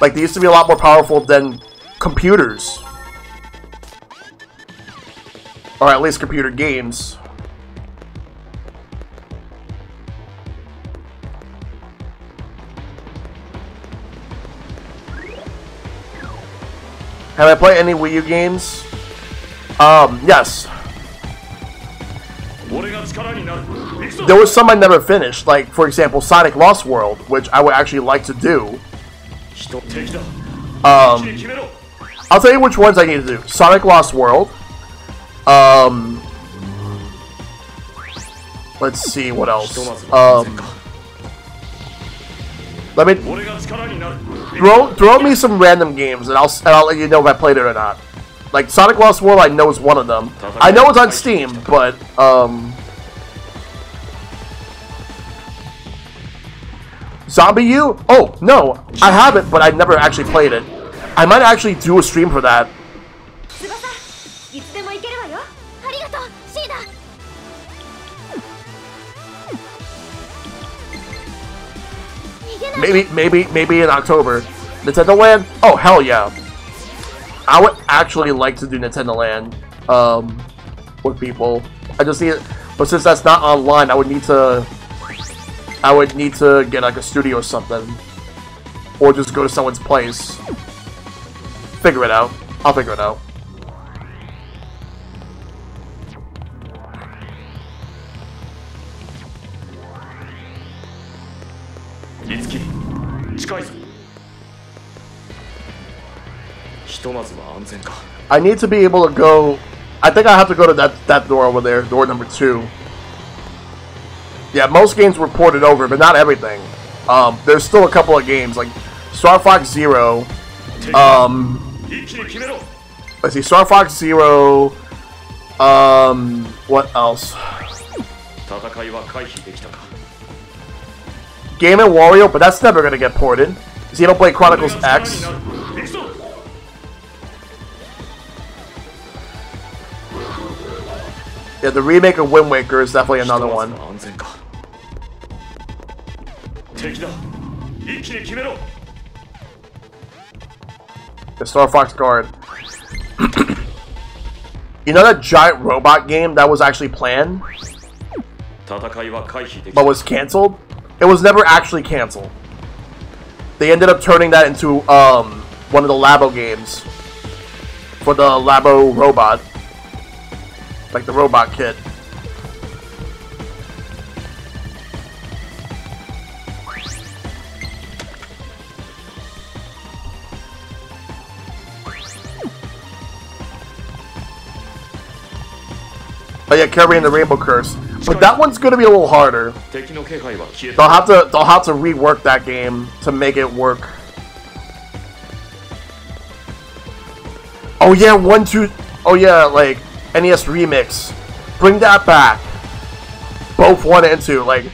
like, they used to be a lot more powerful than computers. or at least computer games. Have I played any Wii U games? Yes. There was some I never finished, like, for example, Sonic Lost World, which I would actually like to do. I'll tell you which ones I need to do. Sonic Lost World. Let's see, what else? Let me throw me some random games, and I'll let you know if I played it or not. Like Sonic Lost World, I know is one of them. I know it's on Steam, but Zombie U? Oh no, I haven't, but I've never actually played it. I might actually do a stream for that. Maybe in October. Nintendo Land? Oh hell yeah! I would actually like to do Nintendo Land with people. I just need it, but since that's not online, I would need to get like a studio or something, or just go to someone's place. Figure it out. I'll figure it out. I need to be able to go. I think I have to go to that door over there, door number 2. Yeah, most games were ported over, but not everything. There's still a couple of games like Star Fox Zero. Let's see, Star Fox Zero. What else? Game & Wario, but that's never gonna get ported. Xenoblade Chronicles X. Yeah, the remake of Wind Waker is definitely another one. The Star Fox Guard. You know that giant robot game that was actually planned, but was cancelled? It was never actually cancelled. They ended up turning that into one of the Labo games for the Labo robot. Like the robot kit. Oh yeah, Kirby and the Rainbow Curse. But that one's gonna be a little harder. They'll have to rework that game to make it work. Oh yeah, oh yeah, like NES Remix. Bring that back. Both 1 and 2. Like,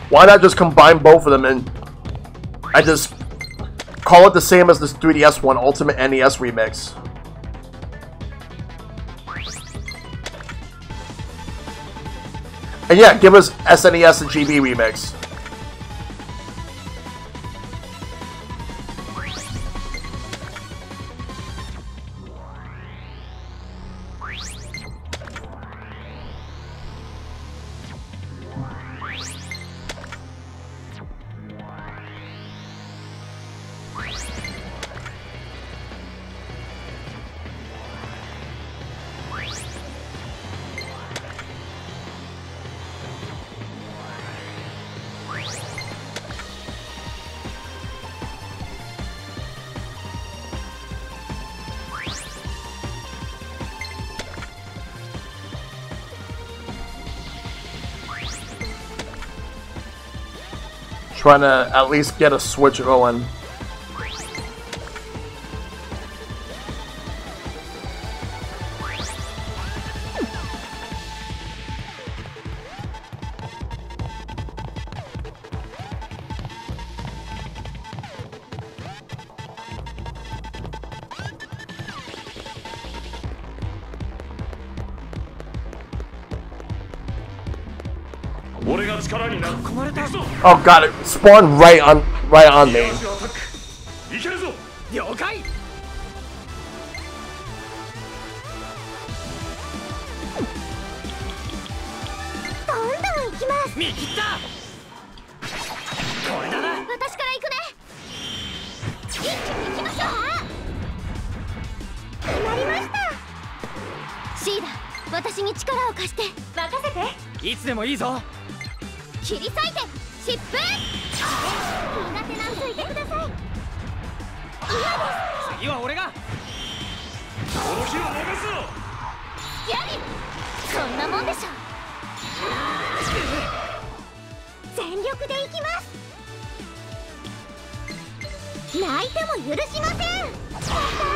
why not just combine both of them and just call it the same as this 3DS one, Ultimate NES Remix. And yeah, give us SNES and GB Remix. Trying to at least get a switch going. Oh god, it spawned right on me.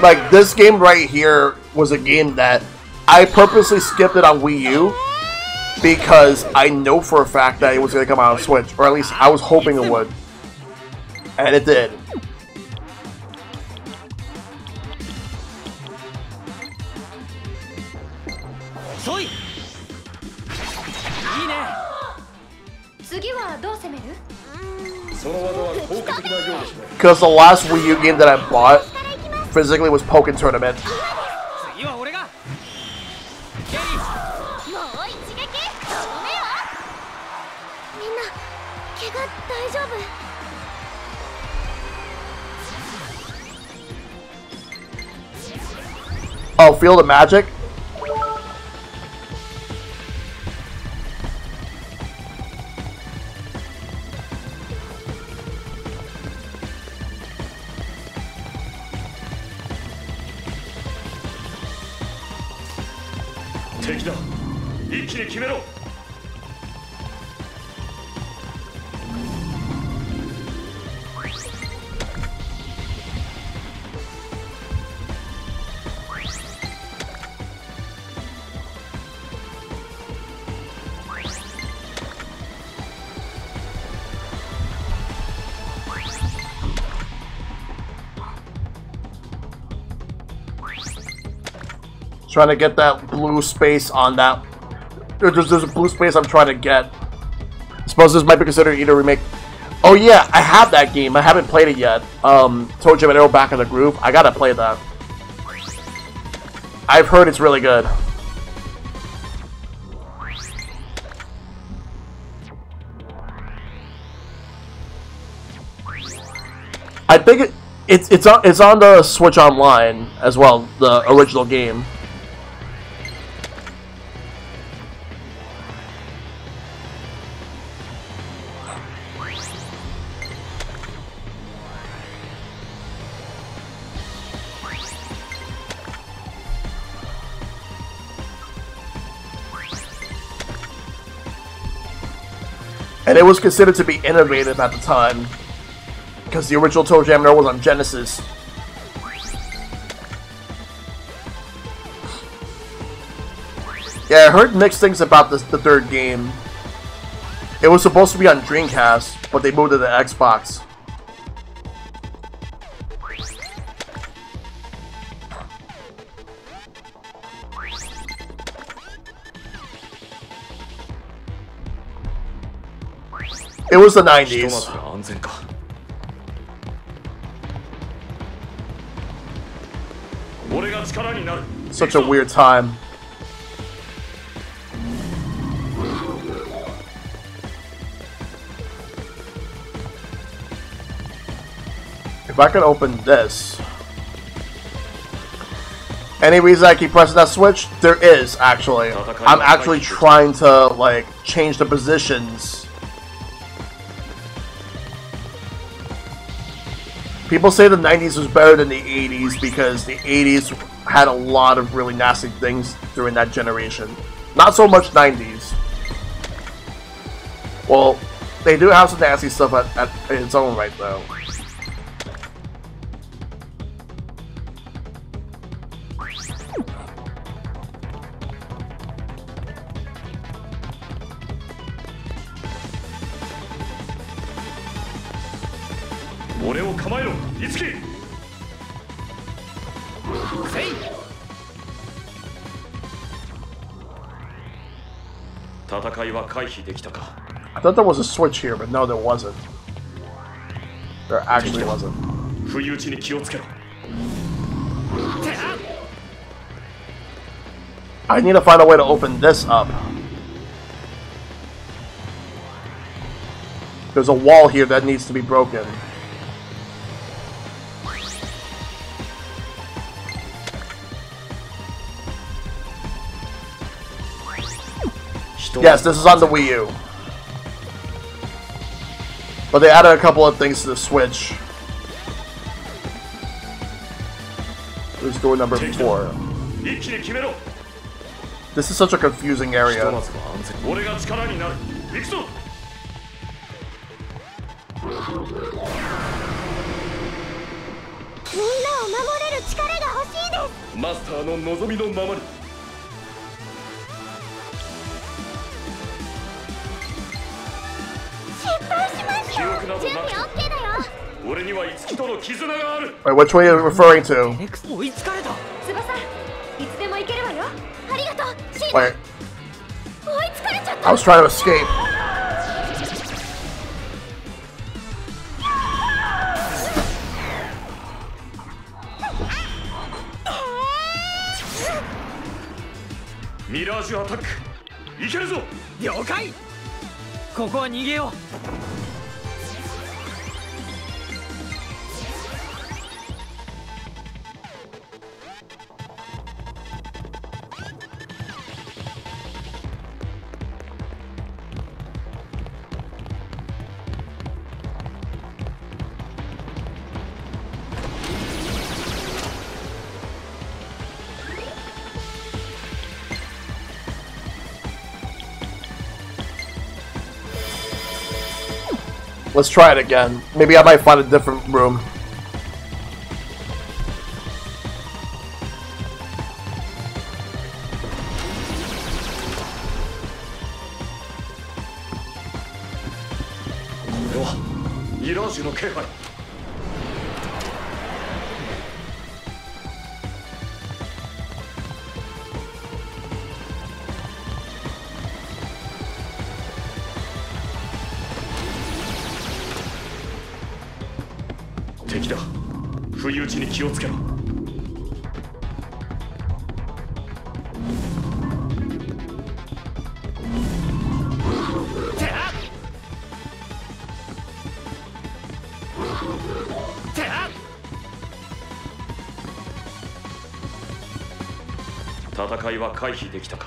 Like, this game right here was a game that I purposely skipped it on Wii U because I know for a fact that it was going to come out on Switch, or at least I was hoping it would, and it did. Because the last Wii U game that I bought physically was Pokken Tournament. Oh, feel the magic? Trying to get that blue space on that. There's a blue space I'm trying to get. I suppose this might be considered either remake. Oh yeah, I have that game. I haven't played it yet. Toe Jam and Arrow Back in the Groove. I gotta play that. I've heard it's really good. I think it's on the Switch Online as well, the original game. And it was considered to be innovative at the time, because the original Toe Jam was on Genesis. Yeah, I heard mixed things about the third game. It was supposed to be on Dreamcast, but they moved it to the Xbox. It was the 90s. Such a weird time. If I could open this. Any reason I keep pressing that switch? There is, actually. I'm actually trying to, like, change the positions. People say the 90s was better than the 80s because the 80s had a lot of really nasty things during that generation. Not so much 90s. Well, they do have some nasty stuff in its own right, though. I thought there was a switch here, but no, there wasn't. There actually wasn't. I need to find a way to open this up. There's a wall here that needs to be broken. Yes, this is on the Wii U. But they added a couple of things to the Switch. This is door number 4. This is such a confusing area. Wait, which way are you referring to? Wait. I was trying to escape. Mirage attack. いけるぞ。了解。ここは逃げよう。Let's try it again. Maybe I might find a different room. Mirageの気配。敵だ。不意打ちに気をつけろ。戦いは回避できたか。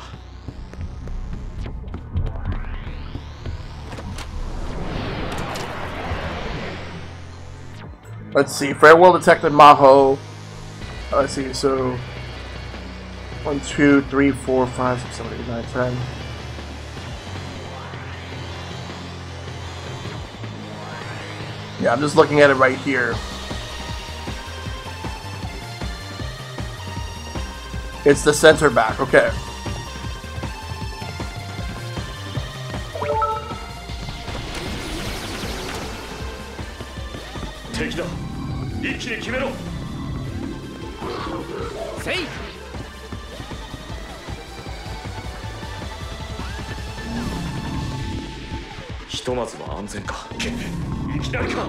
Let's see. Farewell, Detective Maho. Let's see. So 1, 2, 3, 4, 5, 6, 7, 8, 9, 10. Yeah, I'm just looking at it right here. It's the center back. Okay. Take it. 一気に決めろ。セイ。ひとまずは安全か。いきなりか。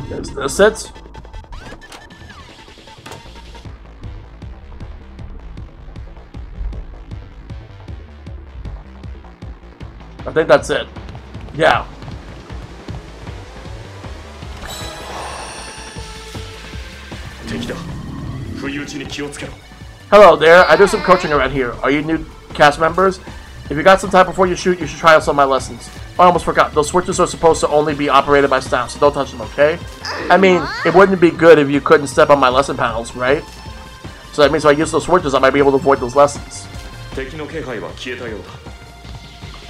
There's this it. I think that's it. Yeah. Hello there, I do some coaching around here. Are you new cast members? If you got some time before you shoot, you should try out some of my lessons. Oh, I almost forgot. Those switches are supposed to only be operated by staff, so don't touch them, okay? I mean, it wouldn't be good if you couldn't step on my lesson panels, right? So that means if I use those switches, I might be able to avoid those lessons.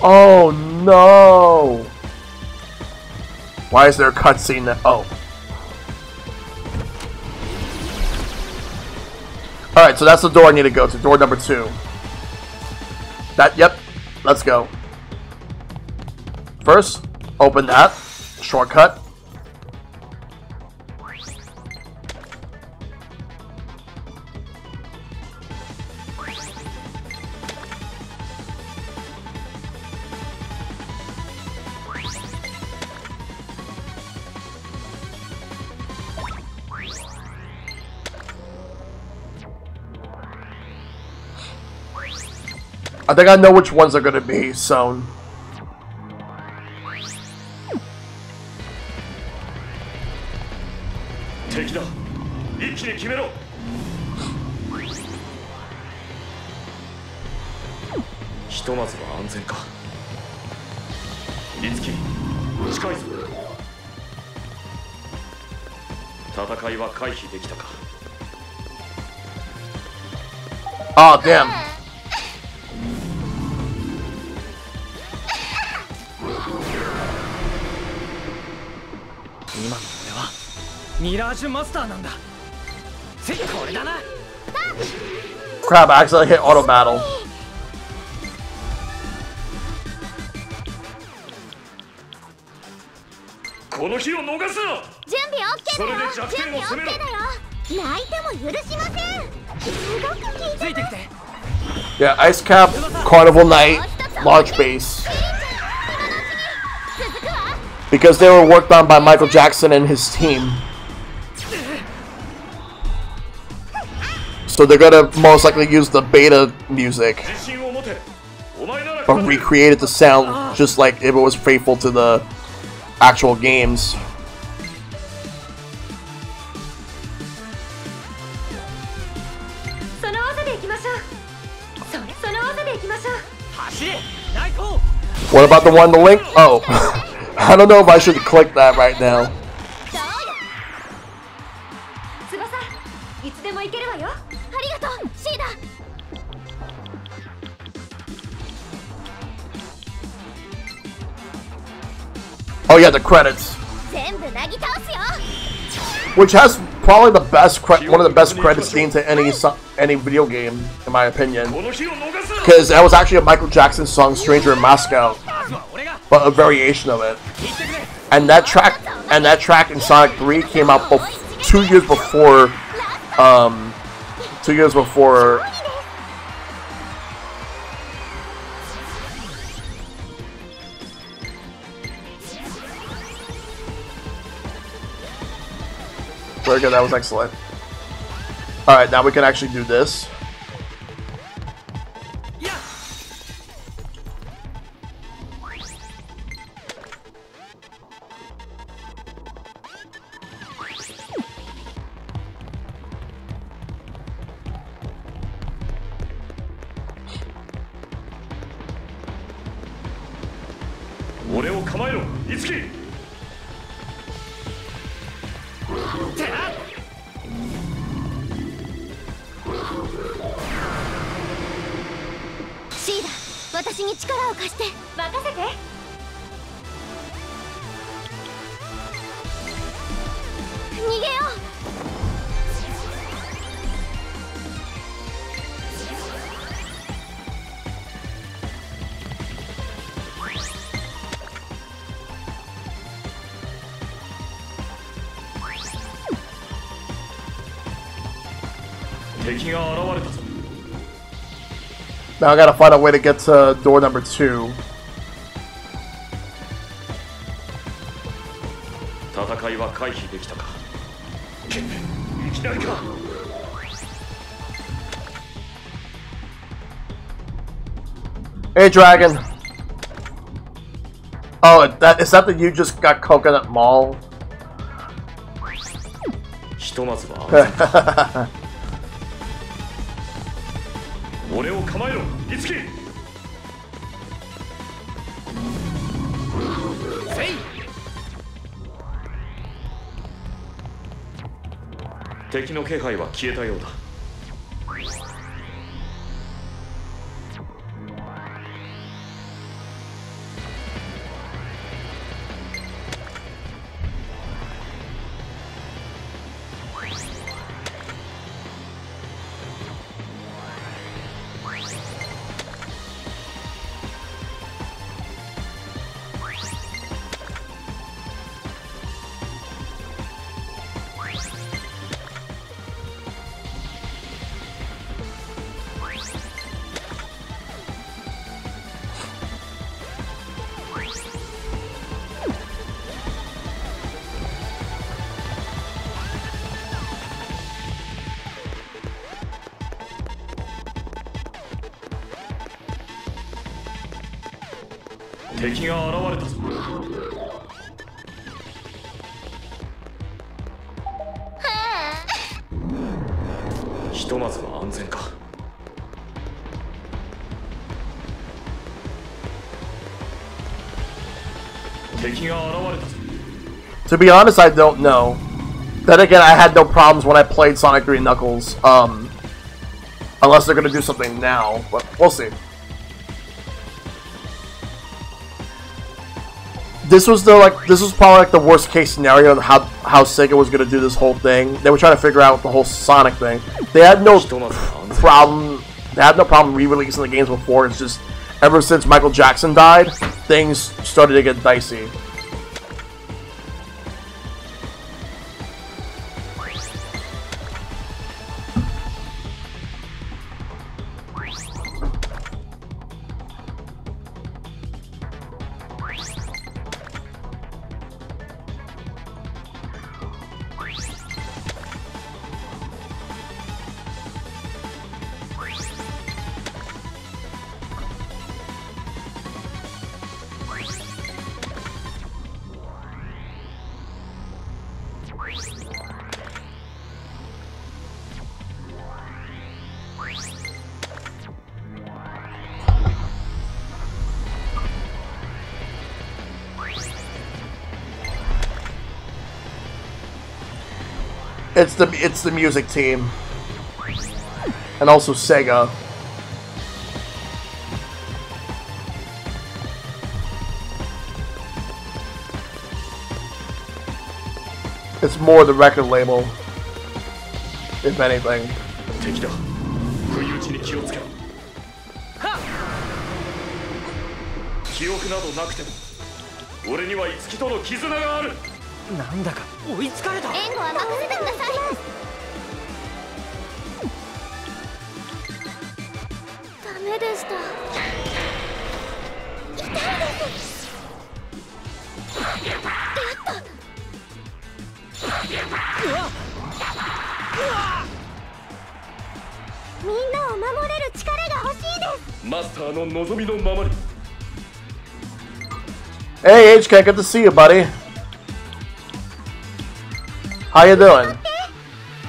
Oh no! Why is there a cutscene that? Oh. Alright, so that's the door I need to go to. Door number 2. Yep. Let's go. First, open that. Shortcut. I think I know which ones are gonna be, so... Oh, damn. Mirage マスターなんだ。これだな。 Crap, I accidentally hit auto battle. Yeah, Ice Cap, Carnival Night, Launch Base. Because they were worked on by Michael Jackson and his team. So they're gonna most likely use the beta music. But recreated the sound just like if it was faithful to the actual games. What about the one to link? Oh, I don't know if I should click that right now. Oh yeah, the credits. Which has probably the best, one of the best credit scenes to any video game, in my opinion. Because that was actually a Michael Jackson song, "Stranger in Moscow," but a variation of it. And that track in Sonic 3 came out 2 years before. 2 years before. Very good, that was excellent. Alright, now we can actually do this. Now I gotta find a way to get to door number 2. Hey, Dragon. Oh, is that the you just got Coconut Mall? 敵が現れたぞ。ひとまずは安全か。敵が現れたぞ。 To be honest, I don't know. Then again, I had no problems when I played Sonic 3 and Knuckles. Unless they're gonna do something now, but we'll see. This was probably like the worst case scenario of how Sega was gonna do this whole thing. They were trying to figure out the whole Sonic thing. They had no problem. They had no problem re-releasing the games before. It's just ever since Michael Jackson died, things started to get dicey. It's the music team, and also Sega. It's more the record label, if anything. 敵だ。不意打ちに気をつけろ。記憶などなくても、俺には五木との絆がある。なんだか追いつかれた。援護は任せてください。ダメでした。痛いです。やった。みんなを守れる力が欲しいです。マスターの望みのままに。Hey HK, good to see you, buddy. How you doing?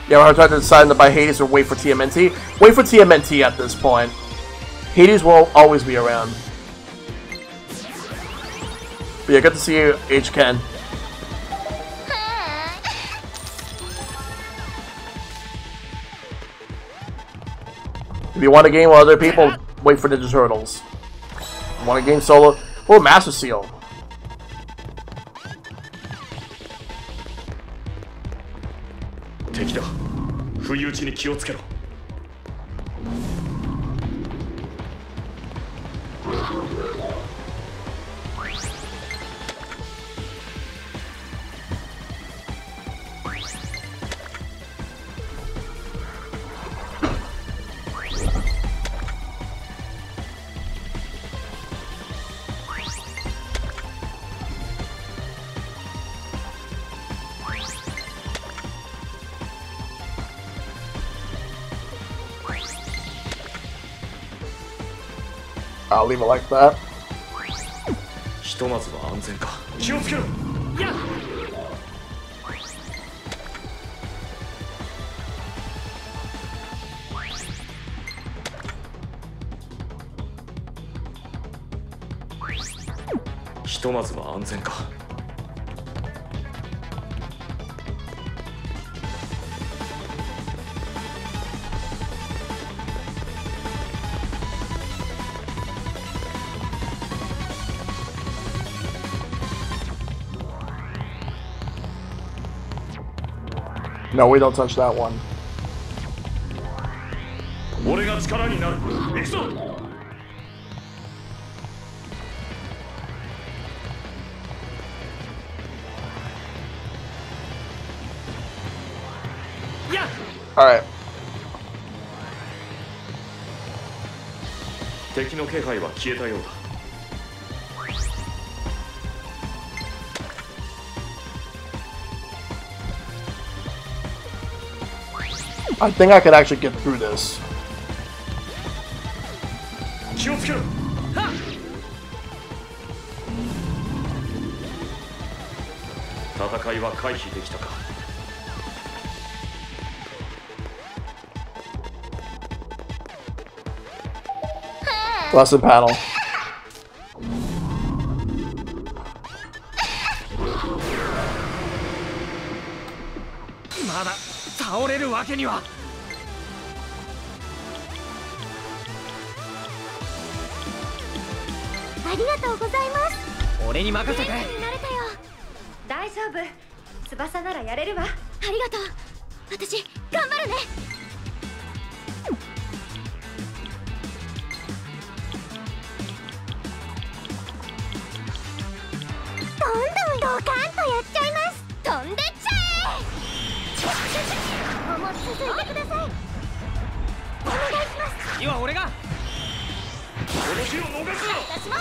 Yeah, we're trying to decide to buy Hades or wait for TMNT. Wait for TMNT at this point. Hades will always be around. But yeah, good to see you, HK. If you want a game with other people, wait for Ninja Turtles. You want a game solo? Oh, Master Seal. Take it. 不意打ちに気をつけろ。I'll leave it like that. ひとまずは安全か。気をつけろ。やっ。ひとまずは安全か。No, we don't touch that one. 俺が力になる。行くぞ。All right. 敵の気配は消えたようだ。I think I could actually get through this. 気をつけろ。戦いは回避できたか。Lesson panel. まだ倒れるわけには。ありがとうございます。俺に任せて。慣れたよ。大丈夫。翼ならやれるわ。ありがとう。私頑張るね。どんどんドカンとやっちゃいます。飛んでっちゃえ。もう続いてください。お願いします。次は俺が。この日を逃すな。私も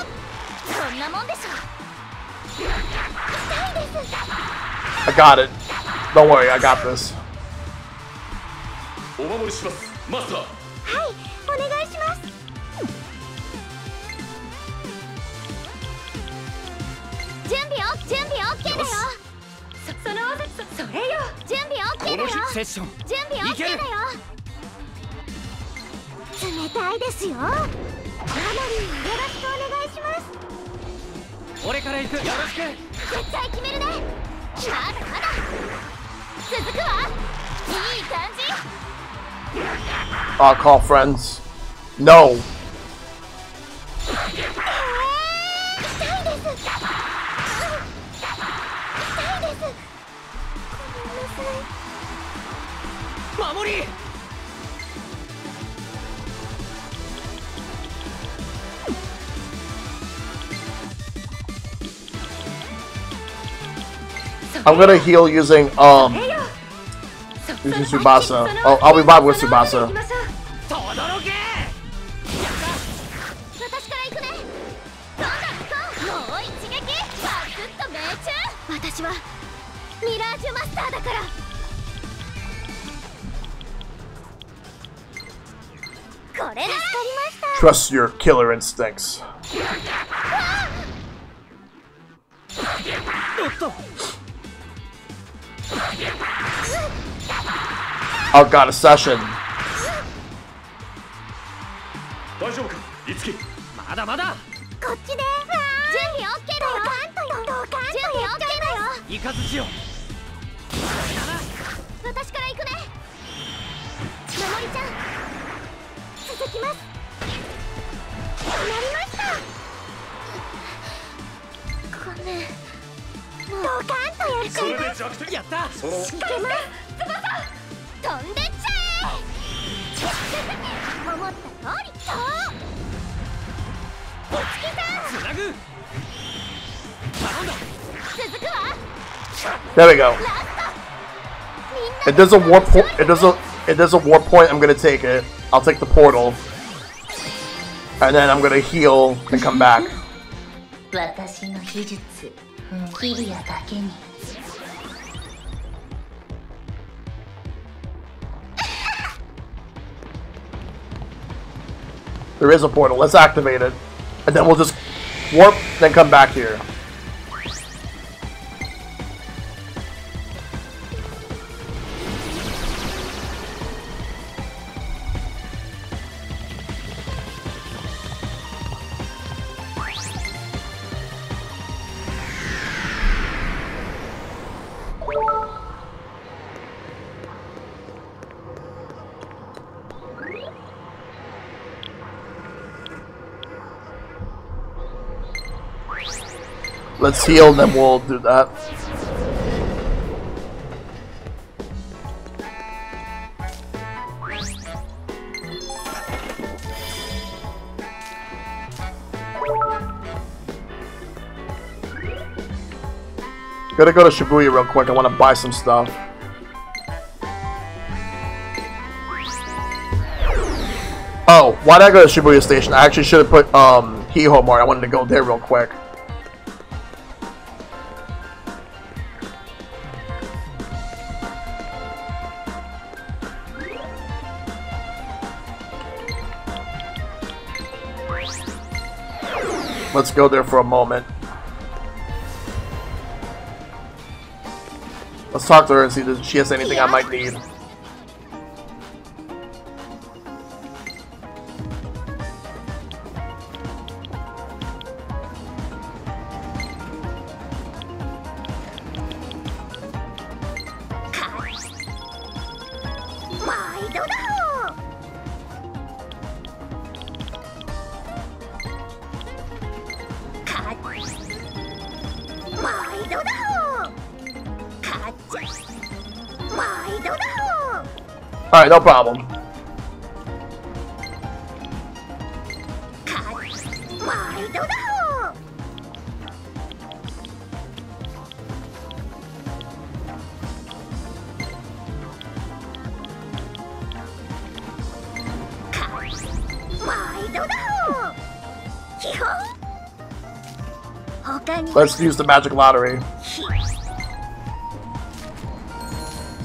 そんなもんでしょ。痛いです。I got it. Don't worry, I got this. お守りします、マスター。はい、お願いします。準備オッケーだよ。それよ。準備オッケーだよ。セッション準備オッケーだよ。冷たいですよ。マモリン、よろしくお願いします。俺から行く。よろしく。絶対決めるね。まだ続くわ。いい感じ。Call friends. No. 痛いです。守り。I'm gonna heal using Tsubasa. Oh, I'll revive with Tsubasa. とどろけ。私から行くね。もう一撃。バクッと命中。私はミラージュマスターだから。これで助かりました。 Trust your killer instincts. おっと。Oh god, a session. 大丈夫か、いつき。まだまだ。こっちで。準備オッケーだよ。ドカンと準備オッケーだよ。イカズチよ。私から行くね。守りちゃん、続きます。決まりました。ごめん。ドカンとやっちゃいます。やった。その。いけます。翼、飛んでっちゃえ。思った通り。そう。おつきさん。つなぐ。頼んだ。続くわ。 There we go. It does a warp point. It does a warp point. I'm gonna take it. I'll take the portal, and then I'm gonna heal and come back. 私の秘術、キリアだけに。There is a portal. Let's activate it, and then we'll just warp, then come back here. Let's heal, then we'll do that. Gotta go to Shibuya real quick. I want to buy some stuff. Oh, why did I go to Shibuya Station? I actually should have put Hiho Mart. I wanted to go there real quick. Let's go there for a moment. Let's talk to her and see if she has anything I might need. Alright, no problem. Let's use the magic lottery.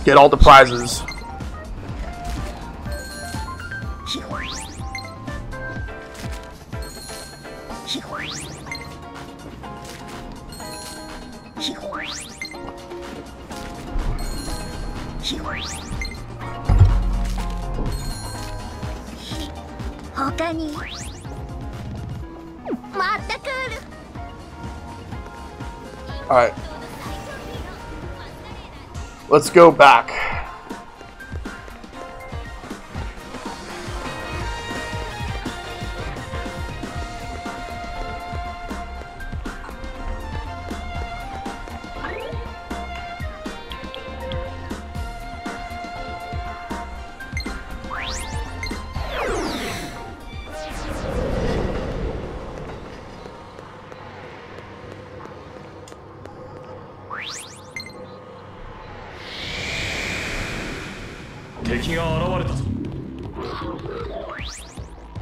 Get all the prizes. Alright. Let's go back.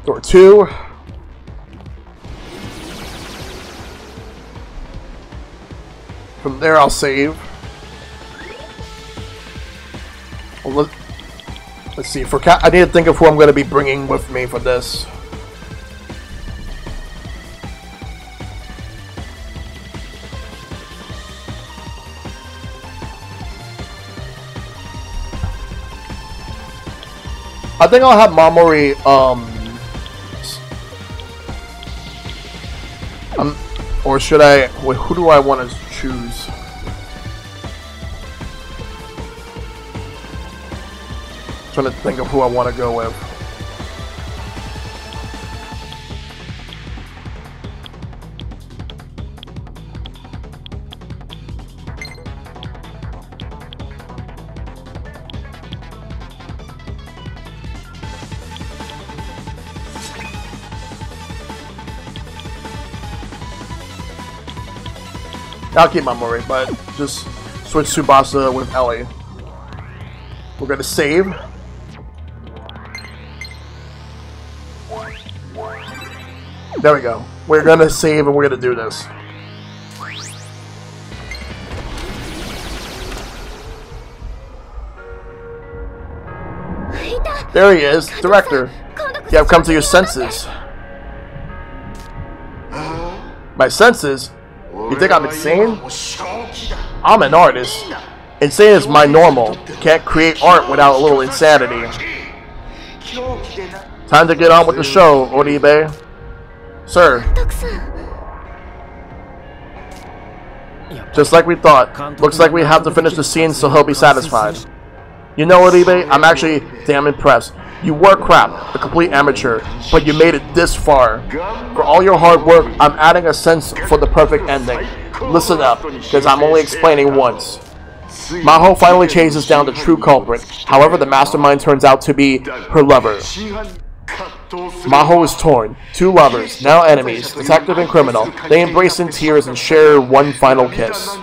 Door 2. From there, I'll save. Well, let's see. For I need to think of who I'm going to be bringing with me for this. I think I'll have Mamori, or should I, wait, who do I want to choose? I'm trying to think of who I want to go with. I'll keep my Mori, but just switch Tsubasa with Ellie. We're gonna save. There we go. We're gonna save and we're gonna do this. There he is, director. You have come to your senses. My senses? You think I'm insane? I'm an artist. Insane is my normal. Can't create art without a little insanity. Time to get on with the show, Oribe. Sir. Just like we thought. Looks like we have to finish the scene so he'll be satisfied. You know what, Oribe? I'm actually damn impressed. You were crap, a complete amateur, but you made it this far. For all your hard work, I'm adding a sense for the perfect ending. Listen up, because I'm only explaining once. Maho finally chases down the true culprit. However, the mastermind turns out to be her lover. Maho is torn. Two lovers, now enemies, detective and criminal. They embrace in tears and share one final kiss.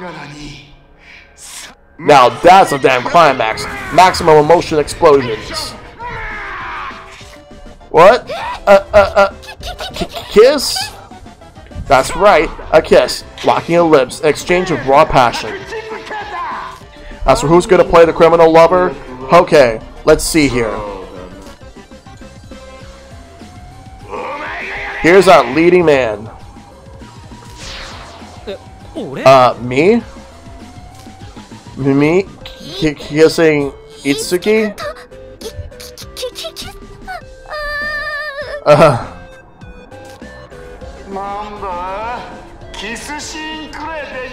Now that's a damn climax. Maximum emotion explosions. What? Kiss? That's right, a kiss. Locking your lips, an exchange of raw passion. As for who's gonna play the criminal lover? Okay, let's see here. Here's our leading man. Me? Me kissing Itsuki?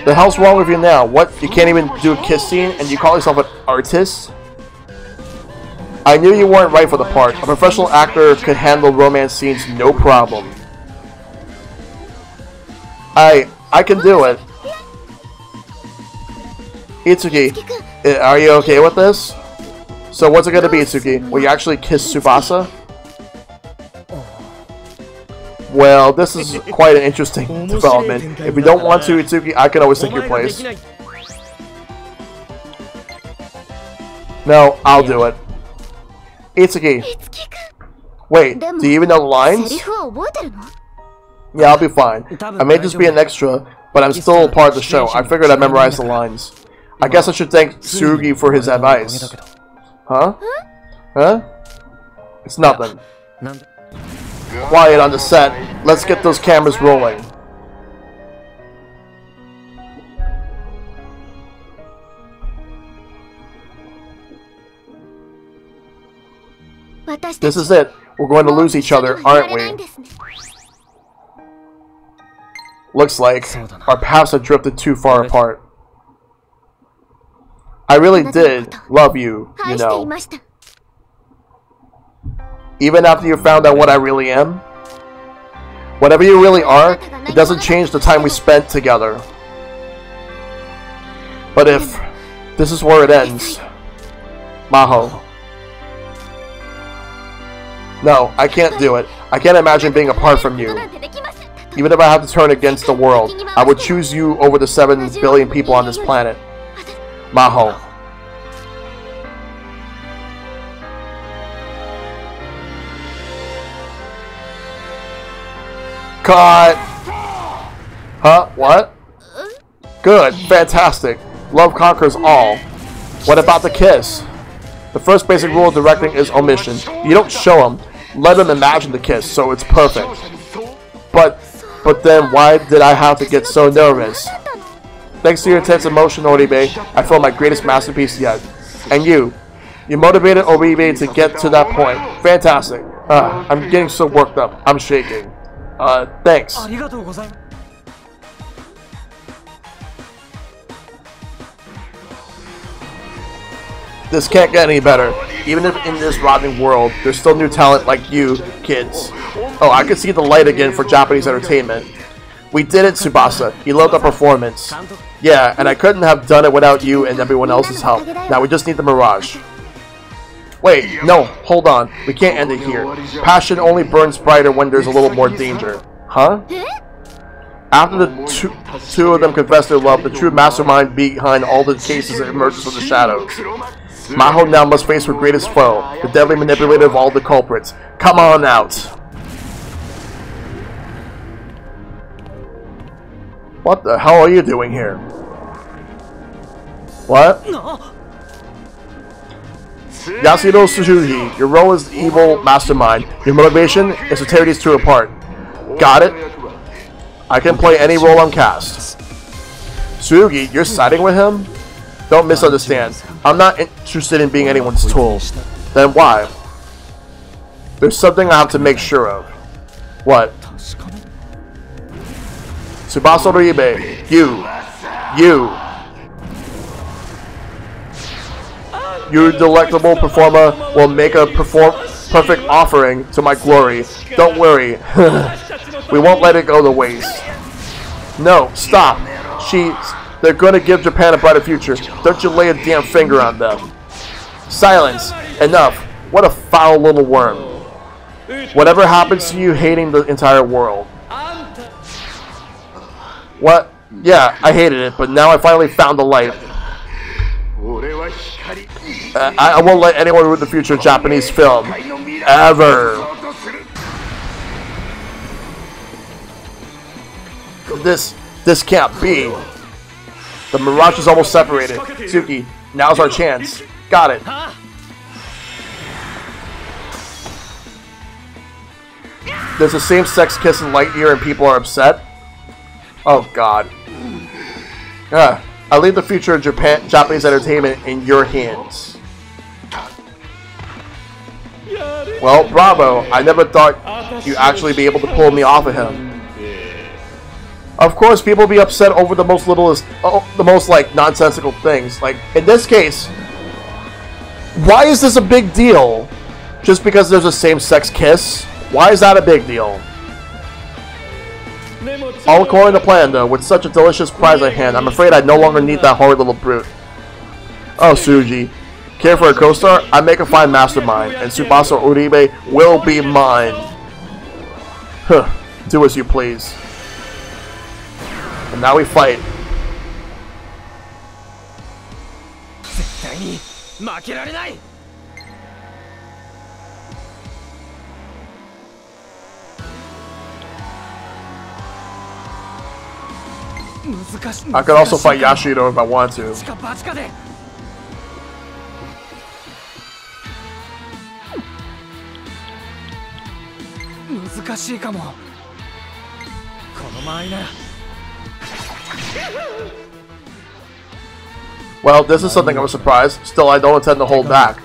The hell's wrong with you now? What? You can't even do a kiss scene and you call yourself an artist? I knew you weren't right for the part. A professional actor could handle romance scenes no problem. I can do it. Itsuki, are you okay with this? So what's it gonna be, Itsuki? Will you actually kiss Tsubasa? Well, this is quite an interesting development. If you don't want to, Itsuki, I can always take your place. No, I'll do it. Itsuki. Wait, do you even know the lines? Yeah, I'll be fine. I may just be an extra, but I'm still a part of the show. I figured I'd memorize the lines. I guess I should thank Tsurugi for his advice. Huh? Huh? It's nothing. Quiet on the set. Let's get those cameras rolling. This is it. We're going to lose each other, aren't we? Looks like our paths have drifted too far apart. I really did love you, you know. Even after you found out what I really am. Whatever you really are, it doesn't change the time we spent together. But if this is where it ends, Maho. No, I can't do it. I can't imagine being apart from you. Even if I have to turn against the world, I would choose you over the 7 billion people on this planet. Maho. Cut! Huh? What? Good. Fantastic. Love conquers all. What about the kiss? The first basic rule of directing is omission. You don't show them. Let them imagine the kiss, so it's perfect. But then why did I have to get so nervous? Thanks to your intense emotion, Oribe, I feel my greatest masterpiece yet. And you motivated Oribe to get to that point. Fantastic. I'm getting so worked up. I'm shaking. Thanks. This can't get any better. Even if in this rotting world, there's still new talent like you, kids. Oh, I can see the light again for Japanese entertainment. We did it, Tsubasa. You loved our performance. Yeah, and I couldn't have done it without you and everyone else's help. Now we just need the Mirage. Wait, no, hold on. We can't end it here. Passion only burns brighter when there's a little more danger. Huh? After the two of them confess their love, the true mastermind behind all the cases emerges from the shadows. Maho now must face her greatest foe, the deadly manipulator of all the culprits. Come on out! What the hell are you doing here? What? Yasuhiro Tsurugi, your role is evil mastermind. Your motivation is to tear these two apart. Got it? I can play any role I'm cast. Tsurugi, you're siding with him? Don't misunderstand. I'm not interested in being anyone's tool. Then why? There's something I have to make sure of. What? Tsubasa Oribe, your delectable performer will make a perfect offering to my glory. Don't worry. We won't let it go to waste. No, stop. They're gonna give Japan a brighter future. Don't you lay a damn finger on them. Silence. Enough. What a foul little worm. Whatever happens to you hating the entire world. What? Yeah, I hated it, but now I finally found the light. I won't let anyone ruin the future of Japanese film. Ever. This can't be. The Mirage is almost separated. Tsuki, now's our chance. Got it. There's a same-sex kiss in Lightyear and people are upset? Oh god. I leave the future of Japanese entertainment in your hands. Well, bravo. I never thought you'd actually be able to pull me off of him. Of course, people will be upset over the most like nonsensical things. Like in this case, why is this a big deal? Just because there's a same-sex kiss? Why is that a big deal? All according to plan, though. With such a delicious prize at hand, I'm afraid I no longer need that horrid little brute. Oh, Suji. Care for a co-star? I make a fine mastermind, and Tsubasa Uribe will be mine. Huh. Do as you please. And now we fight. I could also fight Yashiro if I wanted to. Well, this is something of a surprise. Still, I don't intend to hold back.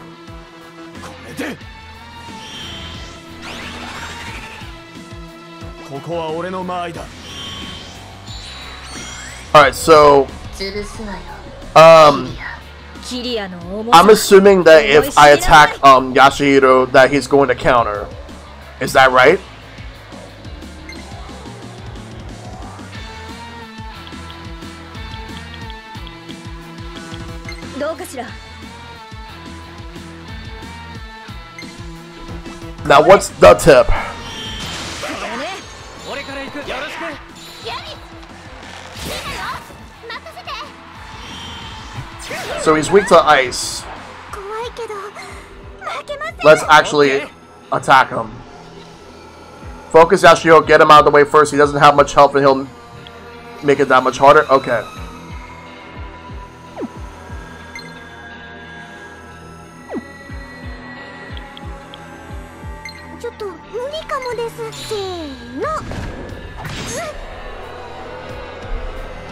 Alright, so I'm assuming that if I attack Yashiro that he's going to counter. Is that right? Now what's the tip? So he's weak to ice. Let's actually attack him. Focus Yashiro, get him out of the way first. He doesn't have much health and he'll make it that much harder. Okay.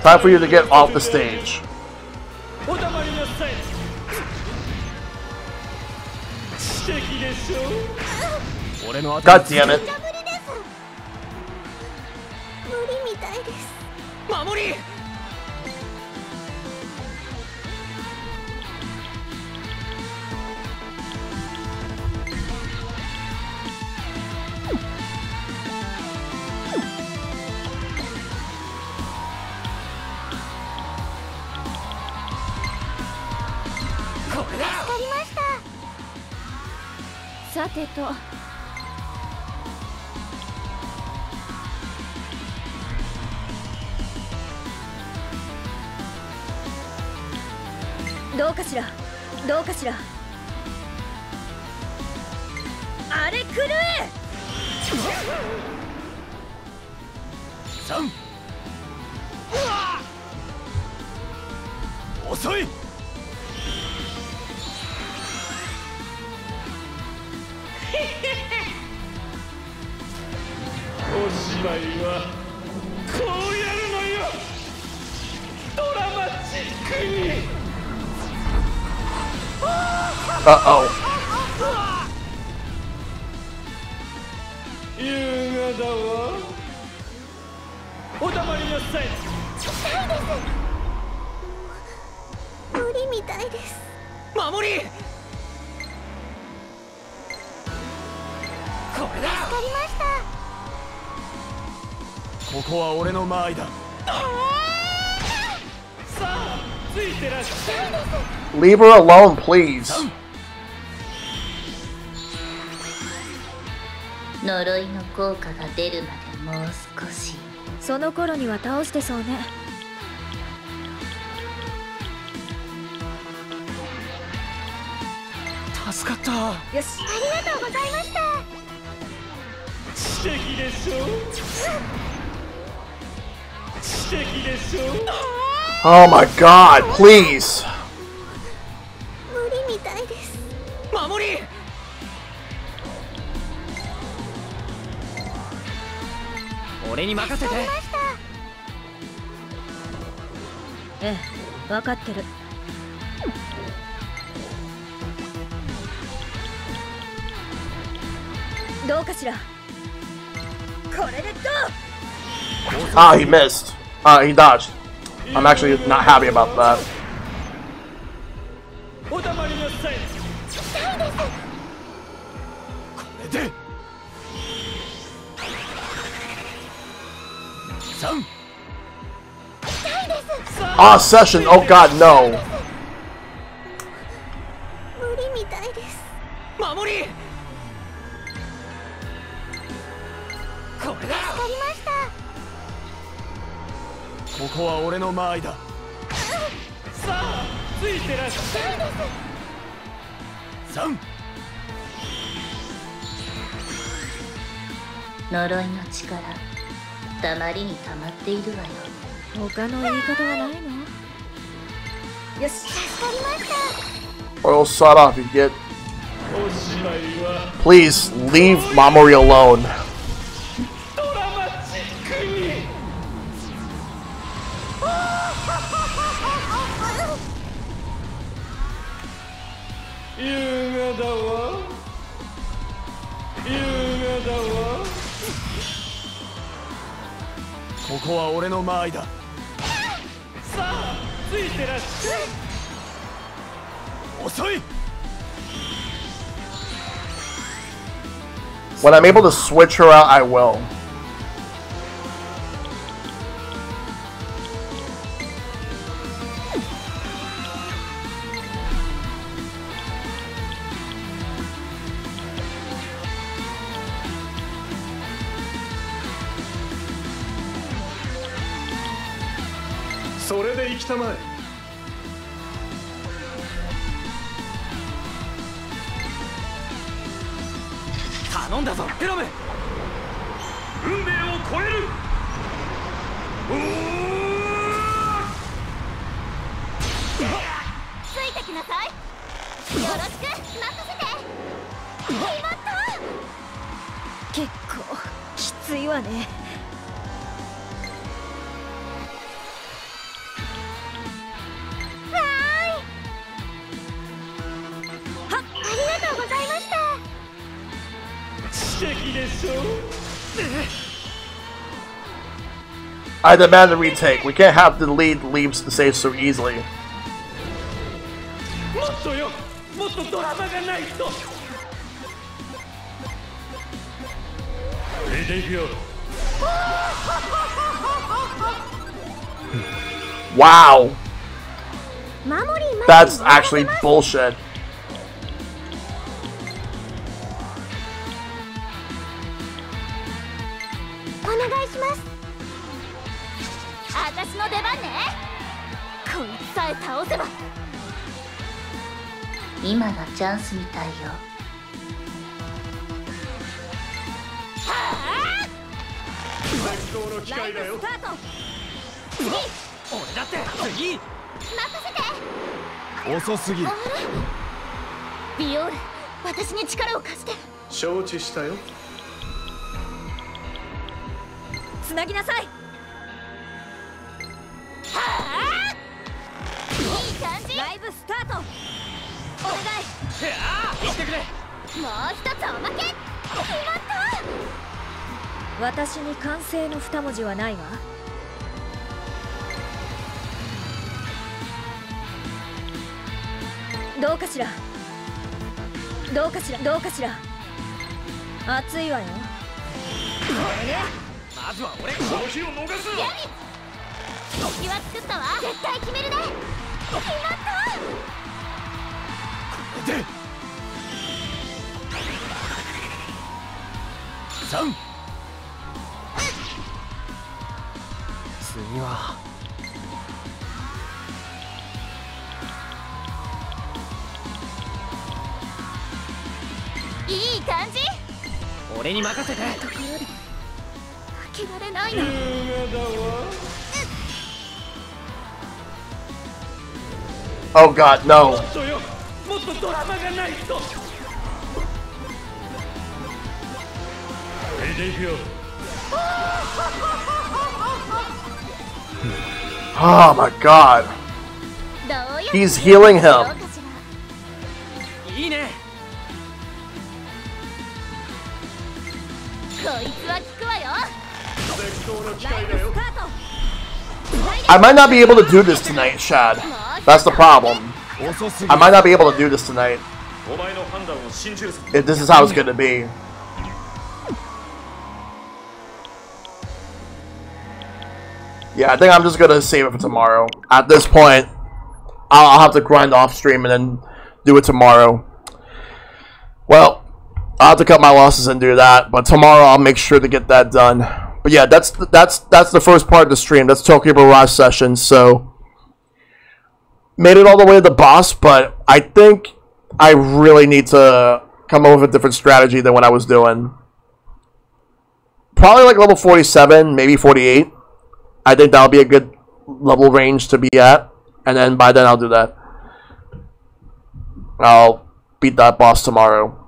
Time for you to get off the stage. God damn it. Uh-oh. Leave her alone, please. Oh my god, please. 分かってる。どうかしら。これでどう。Ah, he missed. He dodged. I'm actually not happy about that. お黙りなさい。痛いです。これで3。痛いです。Ah, session. Oh God, no. 無理みたいです。守り。これだ。助かりました。ここは俺の間合いだ。さあ、ついてらっしゃい。3。呪いの力、たまりにたまっているわよ。他の言い方はないの？よし、助かりました。Or shut off, you get. おしまいは Please leave Mamori alone. ドラマチックに。優雅だわ。優雅だわ。ここは俺の間合いだ。さあ、ついてらっしゃい。遅い。 When I'm able to switch her out, I will. So それで行きたまえ。頼んだぞ、ヘロメ。運命を超える。ついてきなさい。よろしく、任せて。決まった。結構きついわね。I demand a retake. We can't have the lead leaves the stage so easily. もっとよ、もっとドラマがないと。レディーよ。Wow. That's actually bullshit. お願いします。私の出番ね。こいつさえ倒せば。今がチャンスみたいよ。最高の機会だよ。スタート。俺だって次。任せて。遅すぎる。ビオール、私に力を貸して。承知したよ。つなぎなさい。いい感じ。ライブスタート。お願い。行ってくれ。もう一つおまけ。決まった。私に完成の二文字はないわ。どうかしら。どうかしら。どうかしら。熱いわよ。これね。まずは俺この日を逃すな。敵は作ったわ。絶対決めるね。決まった。これで3。次はいい感じ。俺に任せて。ところで負けられないの。Oh God, no. もっとよ、もっとドラマがないと。レディーよ。Oh my God. He's healing him. I might not be able to do this tonight, Shad. That's the problem. I might not be able to do this tonight. If this is how it's gonna be. Yeah, I think I'm just gonna save it for tomorrow. At this point, I'll have to grind off stream and then do it tomorrow. Well, I'll have to cut my losses and do that, but tomorrow I'll make sure to get that done. But yeah, that's the first part of the stream. That's Tokyo Mirage session. So made it all the way to the boss, but I think I really need to come up with a different strategy than what I was doing. Probably like level 47, maybe 48. I think that'll be a good level range to be at, and then by then I'll do that. I'll beat that boss tomorrow.